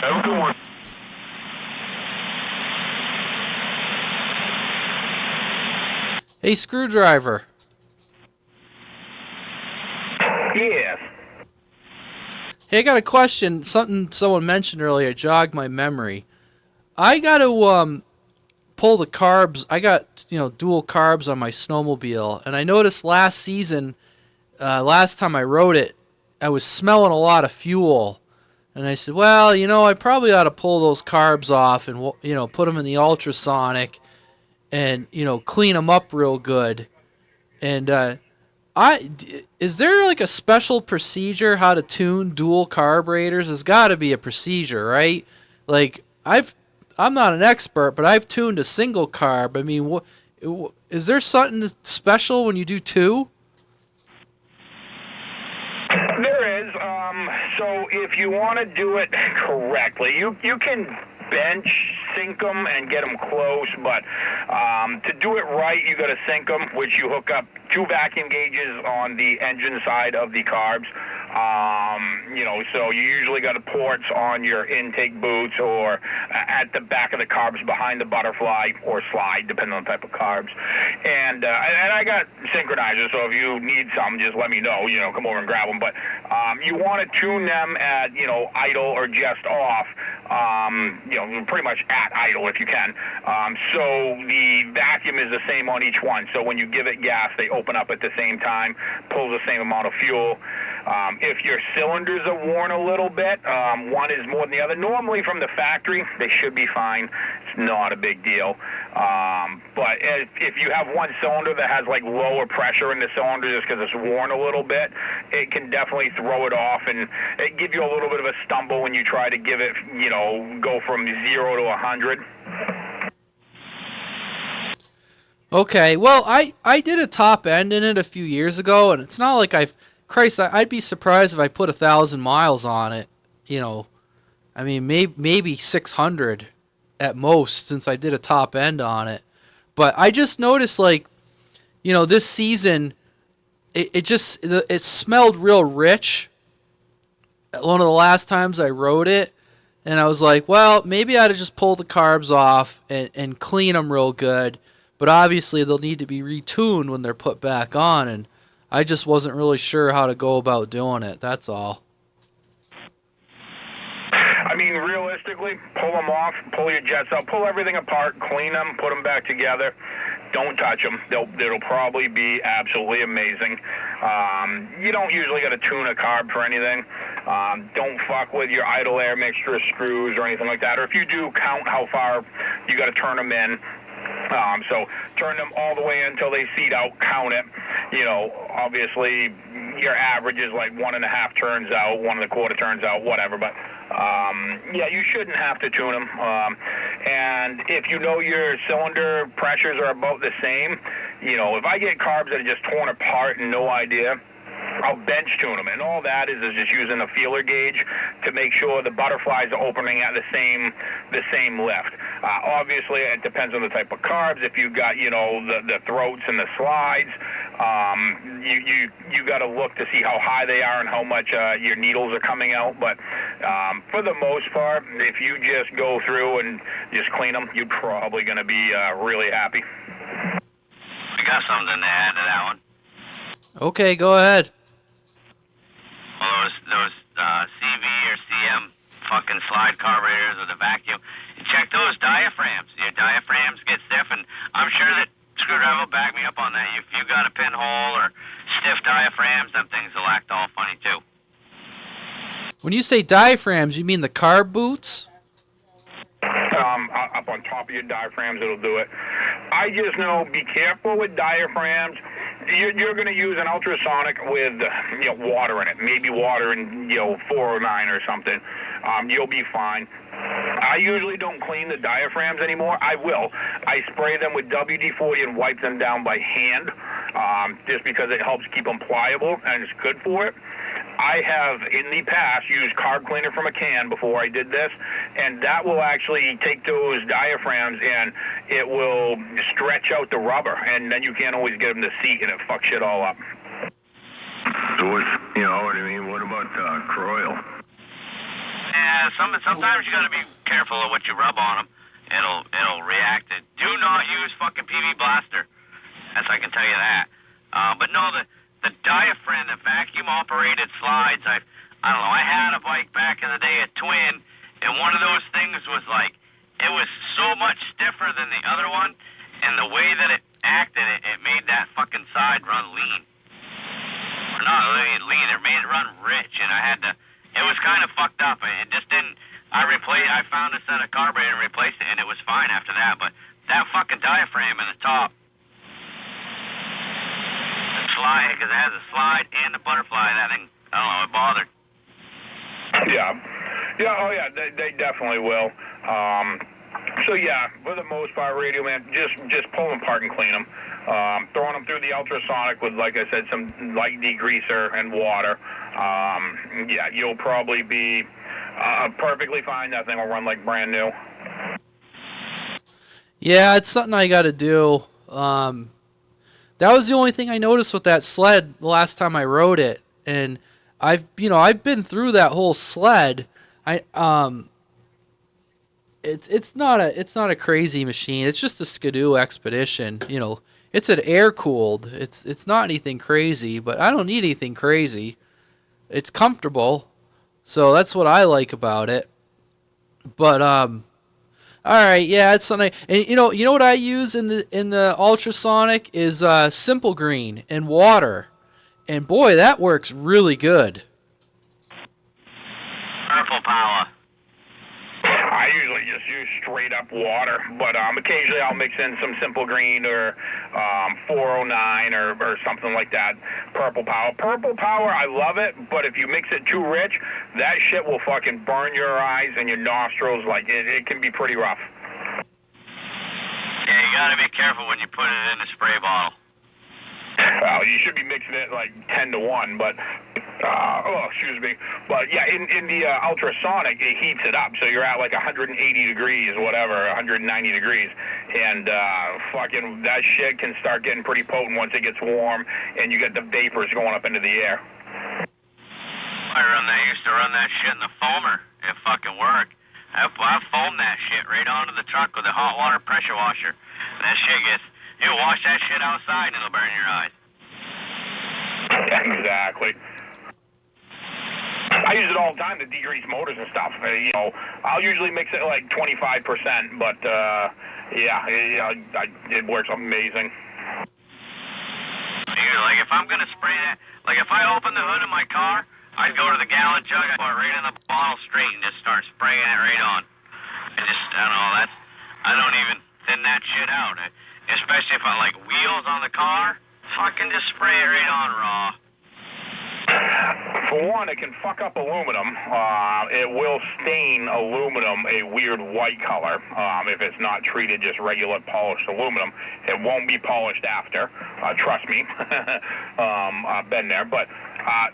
Have a good one. Hey, Screwdriver. Yes. Hey, I got a question. Something someone mentioned earlier jogged my memory. I got to pull the carbs. I got, dual carbs on my snowmobile, and I noticed last season, last time I rode it, I was smelling a lot of fuel. And I said, well, I probably ought to pull those carbs off and, put them in the ultrasonic and, clean them up real good. And is there like a special procedure how to tune dual carburetors? There's got to be a procedure, right? Like I'm not an expert, but I've tuned a single carb. I mean, is there something special when you do two? There is. So if you want to do it correctly, you can bench sync them and get them close, but to do it right, you got to sync them, which you hook up 2 vacuum gauges on the engine side of the carbs. So you usually got ports on your intake boots or at the back of the carbs behind the butterfly or slide, depending on the type of carbs. And I got synchronizers, so if you need some, just let me know. Come over and grab them. But you want to tune them at idle or just off. Pretty much at idle if you can. So the vacuum is the same on each one. So when you give it gas, they open up at the same time, pulls the same amount of fuel. If your cylinders are worn a little bit, one is more than the other. Normally from the factory, they should be fine. It's not a big deal. But if you have one cylinder that has like lower pressure in the cylinder just because it's worn a little bit, it can definitely throw it off and it give you a little bit of a stumble when you try to give it, go from 0 to 100. Okay, well, I did a top end in it a few years ago, and it's not like I'd be surprised if I put 1,000 miles on it, I mean, maybe 600 at most since I did a top end on it. But I just noticed, like, this season, it smelled real rich. One of the last times I rode it, and I was like, well, maybe I'd just pull the carbs off and clean them real good. But obviously they'll need to be retuned when they're put back on, and I just wasn't really sure how to go about doing it. That's all. I mean, realistically, pull them off, pull your jets out, pull everything apart, clean them, put them back together. Don't touch them. It'll probably be absolutely amazing. You don't usually got to tune a carb for anything. Don't fuck with your idle air mixture screws or anything like that. Or if you do, count how far you got to turn them in. So turn them all the way until they seat out, count it. Obviously your average is like 1.5 turns out, 1.25 turns out, whatever. But you shouldn't have to tune them. And if your cylinder pressures are about the same, if I get carbs that are just torn apart and no idea, I'll bench tune them, and all that is just using a feeler gauge to make sure the butterflies are opening at the same lift. Obviously, it depends on the type of carbs. If you got the throats and the slides, you got to look to see how high they are and how much your needles are coming out. But for the most part, if you just go through and just clean them, you're probably going to be really happy. I got something to add to that one. Okay, go ahead. Well, those CV or CM fucking slide carburetors with a vacuum. You check those diaphragms. Your diaphragms get stiff, and I'm sure that Screwdriver will back me up on that. If you got a pinhole or stiff diaphragms, them things will act all funny too. When you say diaphragms, you mean the carb boots? Up on top of your diaphragms, it'll do it. I just know, be careful with diaphragms. You're going to use an ultrasonic with water in it, maybe water in 409 or something. You'll be fine. I usually don't clean the diaphragms anymore. I will. I spray them with WD-40 and wipe them down by hand, just because it helps keep them pliable and it's good for it. I have, in the past, used carb cleaner from a can before I did this, and that will actually take those diaphragms and it will stretch out the rubber, and then you can't always get them to seat, and it fucks shit all up. So what I mean? What about Croyle? Yeah, sometimes you got to be careful of what you rub on them. It'll react. Do not use fucking PV Blaster. I can tell you that. But no, the diaphragm, the vacuum-operated slides, I don't know, I had a bike back in the day, a Twin, and one of those things was like, it was so much stiffer than the other one, and the way that it acted, it made that fucking side run lean. Or not lean, it made it run rich, and it was kind of fucked up. It just didn't, I found a set of carburetor and replaced it, and it was fine after that, but that fucking diaphragm in the top, slide, because it has a slide and a butterfly, that thing, I don't know, it bothered. Yeah, they definitely will. So yeah, for the most part, Radio Man, just pull them apart and clean them. Throwing them through the ultrasonic with, like I said, some light degreaser and water. You'll probably be perfectly fine. That thing will run like brand new. Yeah, it's something I got to do. That was the only thing I noticed with that sled the last time I rode it, and I've been through that whole sled. It's not a crazy machine. It's just a Skidoo Expedition. It's an air cooled. It's not anything crazy, but I don't need anything crazy. It's comfortable, so that's what I like about it. But all right, yeah, it's something. And you know what I use in the ultrasonic is Simple Green and water, And boy, that works really good. Purple power. I usually just use straight up water, but occasionally I'll mix in some Simple Green or 409 or something like that. Purple Power. Purple Power, I love it, but if you mix it too rich, that shit will fucking burn your eyes and your nostrils. Like, it can be pretty rough. Yeah, you gotta be careful when you put it in a spray bottle. You should be mixing it like 10 to 1, but, excuse me. But yeah, in the ultrasonic, it heats it up, so you're at like 180 degrees, whatever, 190 degrees, and fucking that shit can start getting pretty potent once it gets warm, and you get the vapors going up into the air. I used to run that shit in the foamer. It fucking worked. I foamed that shit right onto the truck with a hot water pressure washer. That shit gets, you wash that shit outside and it'll burn your eyes. Exactly. I use it all the time to degrease motors and stuff. I'll usually mix it like 25%, but it works amazing. Like if I'm gonna spray that, like if I open the hood of my car, I'd go to the gallon jug, I'd pour it right in the bottle straight and just start spraying it right on. And just, I don't know, I don't even thin that shit out. Especially if I like wheels on the car, fucking just spray it right on raw. For one, it can fuck up aluminum. It will stain aluminum a weird white color if it's not treated just regular polished aluminum. It won't be polished after. Trust me. I've been there. But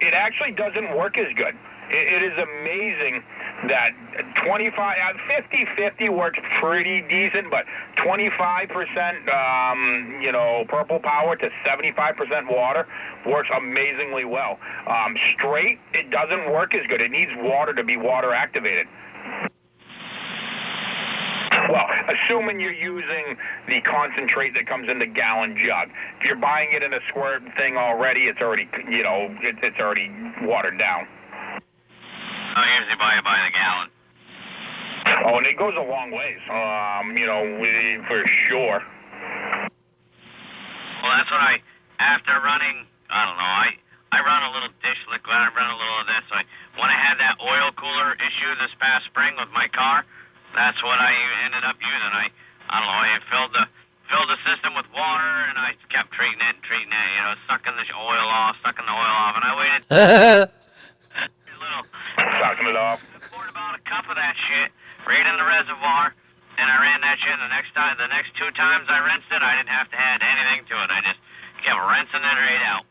it actually doesn't work as good. It is amazing that 50-50 works pretty decent, but 25%, purple power to 75% water works amazingly well. Straight, it doesn't work as good. It needs water to be water activated. Well, assuming you're using the concentrate that comes in the gallon jug. If you're buying it in a squirt thing already, it's already, it's already watered down. I usually buy it by the gallon. Oh, and it goes a long ways, for sure. Well, that's what after running, I don't know, I run a little dish liquid, I run a little of this. When I had that oil cooler issue this past spring with my car, that's what I ended up using. I don't know, I filled the system with water, and I kept treating it, sucking the oil off, and I waited sucking it off. I poured about a cup of that shit right in the reservoir, and I ran that shit. And the next 2 times I rinsed it, I didn't have to add anything to it. I just kept rinsing it right out.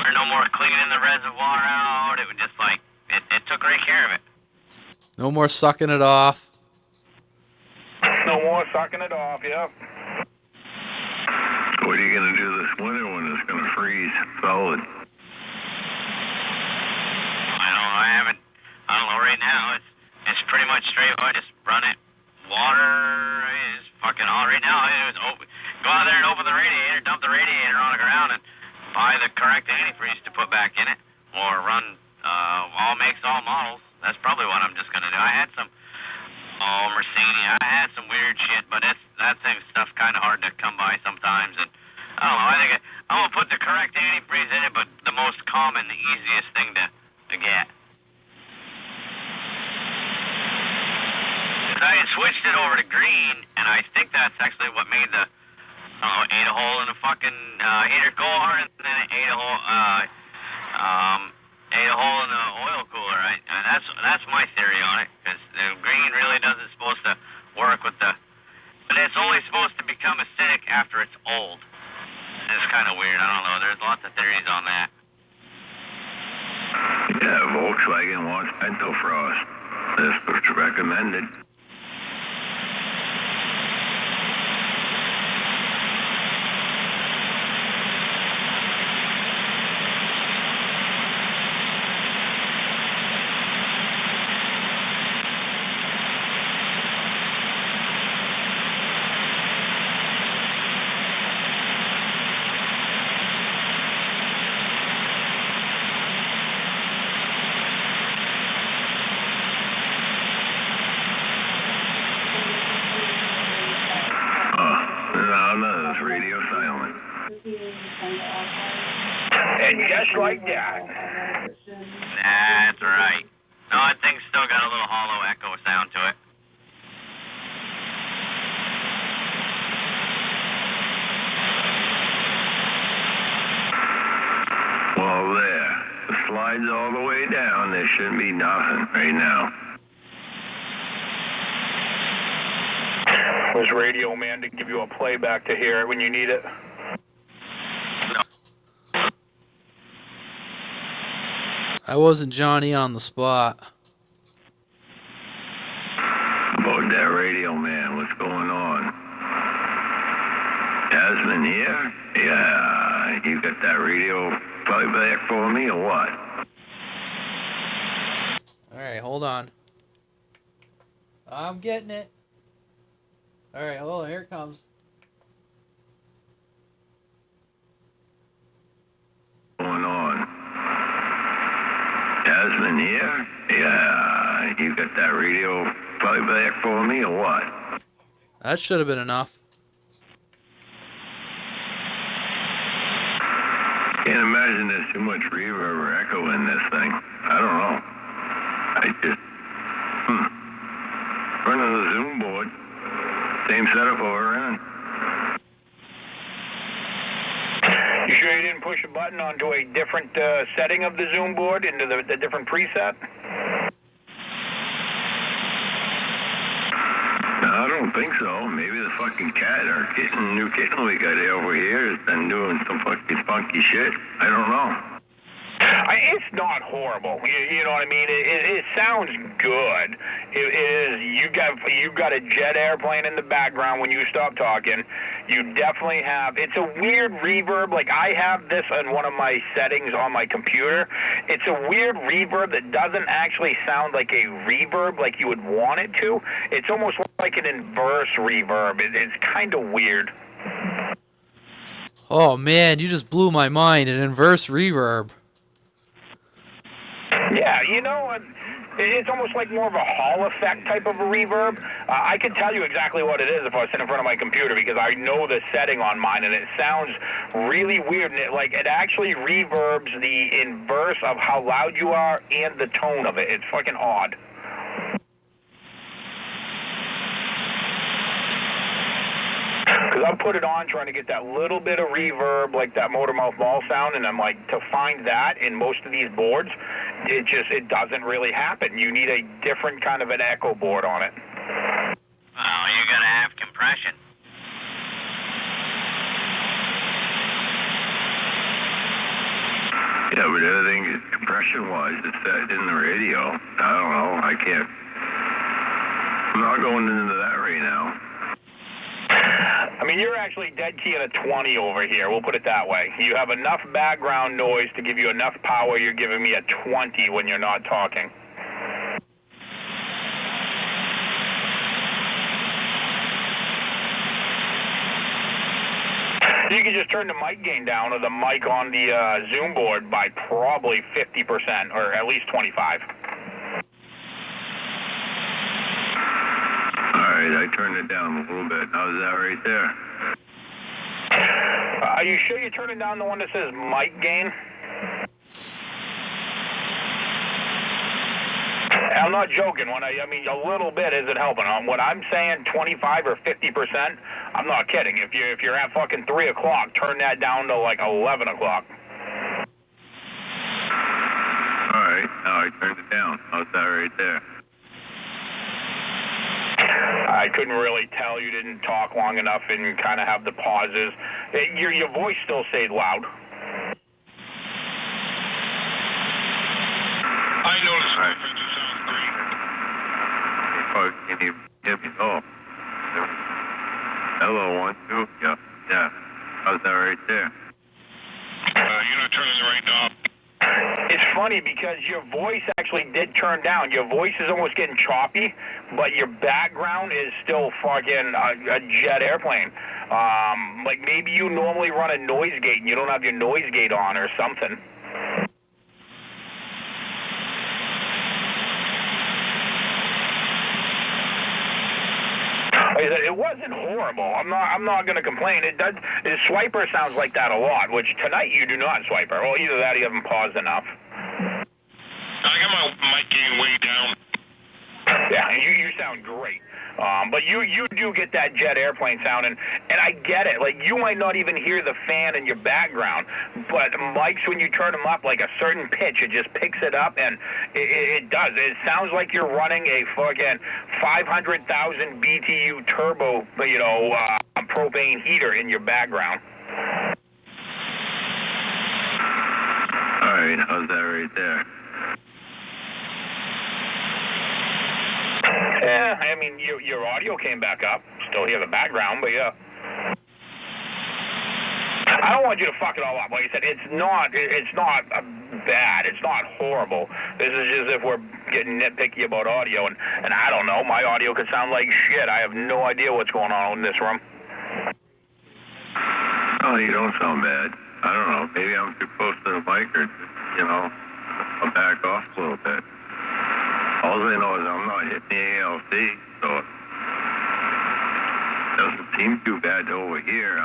There's no more cleaning the reservoir out. It was just like it took great care of it. No more sucking it off. No more sucking it off. Yep. What are you gonna do this winter when it's gonna freeze solid? I don't know, right now it's pretty much straight. I just run it. Water is fucking all right now. Go out there and open the radiator, dump the radiator on the ground, and buy the correct antifreeze to put back in it, or run all makes, all models. That's probably what I'm just gonna do. I had some Mercedes. I had some weird shit, but that stuff's kind of hard to come by sometimes. And I don't know. I think I'm gonna put the correct antifreeze in it, but the most common, the easiest thing to get. I had switched it over to green, and I think that's actually what made ate a hole in the fucking heater core, and then it ate a hole in the oil cooler. And that's my theory on it, because the green really doesn't supposed to work with but it's only supposed to become acidic after it's old. It's kind of weird. I don't know. There's lots of theories on that. Yeah, Volkswagen wants Pentofrost. That's recommended. No, it's radio silent. And just like that. That's right. No, that thing's still got a little hollow echo sound to it. Well, there. The slide's all the way down. There shouldn't be nothing right now. Was Radio Man to give you a playback to hear it when you need it? I wasn't Johnny on the spot. About that Radio Man, what's going on? Jasmine here? Yeah, you got that radio playback for me or what? Alright, hold on. I'm getting it. Alright, hold on, here it comes. Going on? Jasmine here? Yeah, you got that radio playback for me or what? That should have been enough. Can't imagine there's too much reverb or echo in this thing. I don't know. I just... Running the Zoom board. Same setup over in. You sure you didn't push a button onto a different setting of the Zoom board, into the different preset? No, I don't think so. Maybe the fucking cat or new kitten we got over here has been doing some fucking funky shit. I don't know. It's not horrible. You know what I mean? It sounds good. It is. You got a jet airplane in the background when you stop talking. You definitely have. It's a weird reverb. Like I have this on one of my settings on my computer. It's a weird reverb that doesn't actually sound like a reverb like you would want it to. It's almost like an inverse reverb. It's kind of weird. Oh man, you just blew my mind. An inverse reverb. Yeah, you know, it's almost like more of a Hall effect type of a reverb. I could tell you exactly what it is if I was sitting in front of my computer because I know the setting on mine, and it sounds really weird. And it actually reverbs the inverse of how loud you are and the tone of it. It's fucking odd. Because I put it on trying to get that little bit of reverb, like that motor mouth ball sound, and I'm like, to find that in most of these boards, it doesn't really happen. You need a different kind of an echo board on it. Well, you gotta have compression. Yeah, but everything compression-wise is set in the radio. I don't know. I can't. I'm not going into that right now. I mean, you're actually dead key at a 20 over here. We'll put it that way. You have enough background noise to give you enough power. You're giving me a 20 when you're not talking. You can just turn the mic gain down or the mic on the Zoom board by probably 50% or at least 25. Alright, I turned it down a little bit. How's that right there? Are you sure you're turning down the one that says mic gain? I'm not joking. I mean, a little bit isn't helping. When I'm saying 25 or 50%, I'm not kidding. If you're at fucking 3 o'clock, turn that down to like 11 o'clock. Alright, now I turned it down. How's that right there? I couldn't really tell. You didn't talk long enough and kind of have the pauses. Your voice still stayed loud. I noticed my freaking sound great. Oh, can you hear me? Oh. Hello, 1, 2. Yeah. How's that right there? You're not turning the right knob. It's funny because your voice actually did turn down. Your voice is almost getting choppy, but your background is still fucking a jet airplane. Like maybe you normally run a noise gate and you don't have your noise gate on or something. Like I said, it wasn't horrible. I'm not going to complain. It does. Swiper sounds like that a lot, which tonight you do not, Swiper. Well, either that or you haven't paused enough. I got my mic gain way down. Yeah, and you sound great. But you do get that jet airplane sound, and I get it. Like, you might not even hear the fan in your background, but mics, when you turn them up like a certain pitch, it just picks it up, and it does. It sounds like you're running a fucking 500,000 BTU turbo, propane heater in your background. All right, how's that right there? Yeah, I mean, your audio came back up. Still hear the background, but yeah. I don't want you to fuck it all up. Like I said, it's not bad. It's not horrible. This is just if we're getting nitpicky about audio, and I don't know. My audio could sound like shit. I have no idea what's going on in this room. Oh, you don't sound bad. I don't know. Maybe I'm too close to the mic, or I'll back off a little bit. All I know is I'm not hitting the ALC, so it doesn't seem too bad to overhear.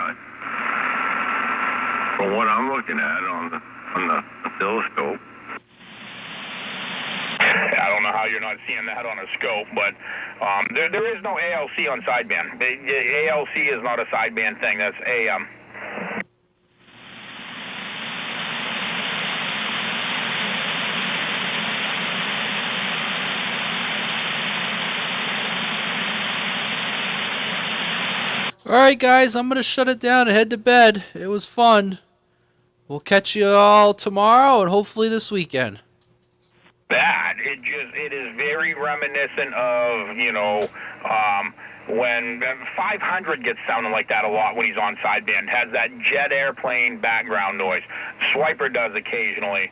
From what I'm looking at on the oscilloscope. I don't know how you're not seeing that on a scope, but there is no ALC on sideband. The ALC is not a sideband thing. That's AM. Alright guys, I'm going to shut it down and head to bed. It was fun. We'll catch you all tomorrow and hopefully this weekend. Bad. It is very reminiscent of, when 500 gets sounding like that a lot when he's on sideband. Has that jet airplane background noise. Swiper does occasionally.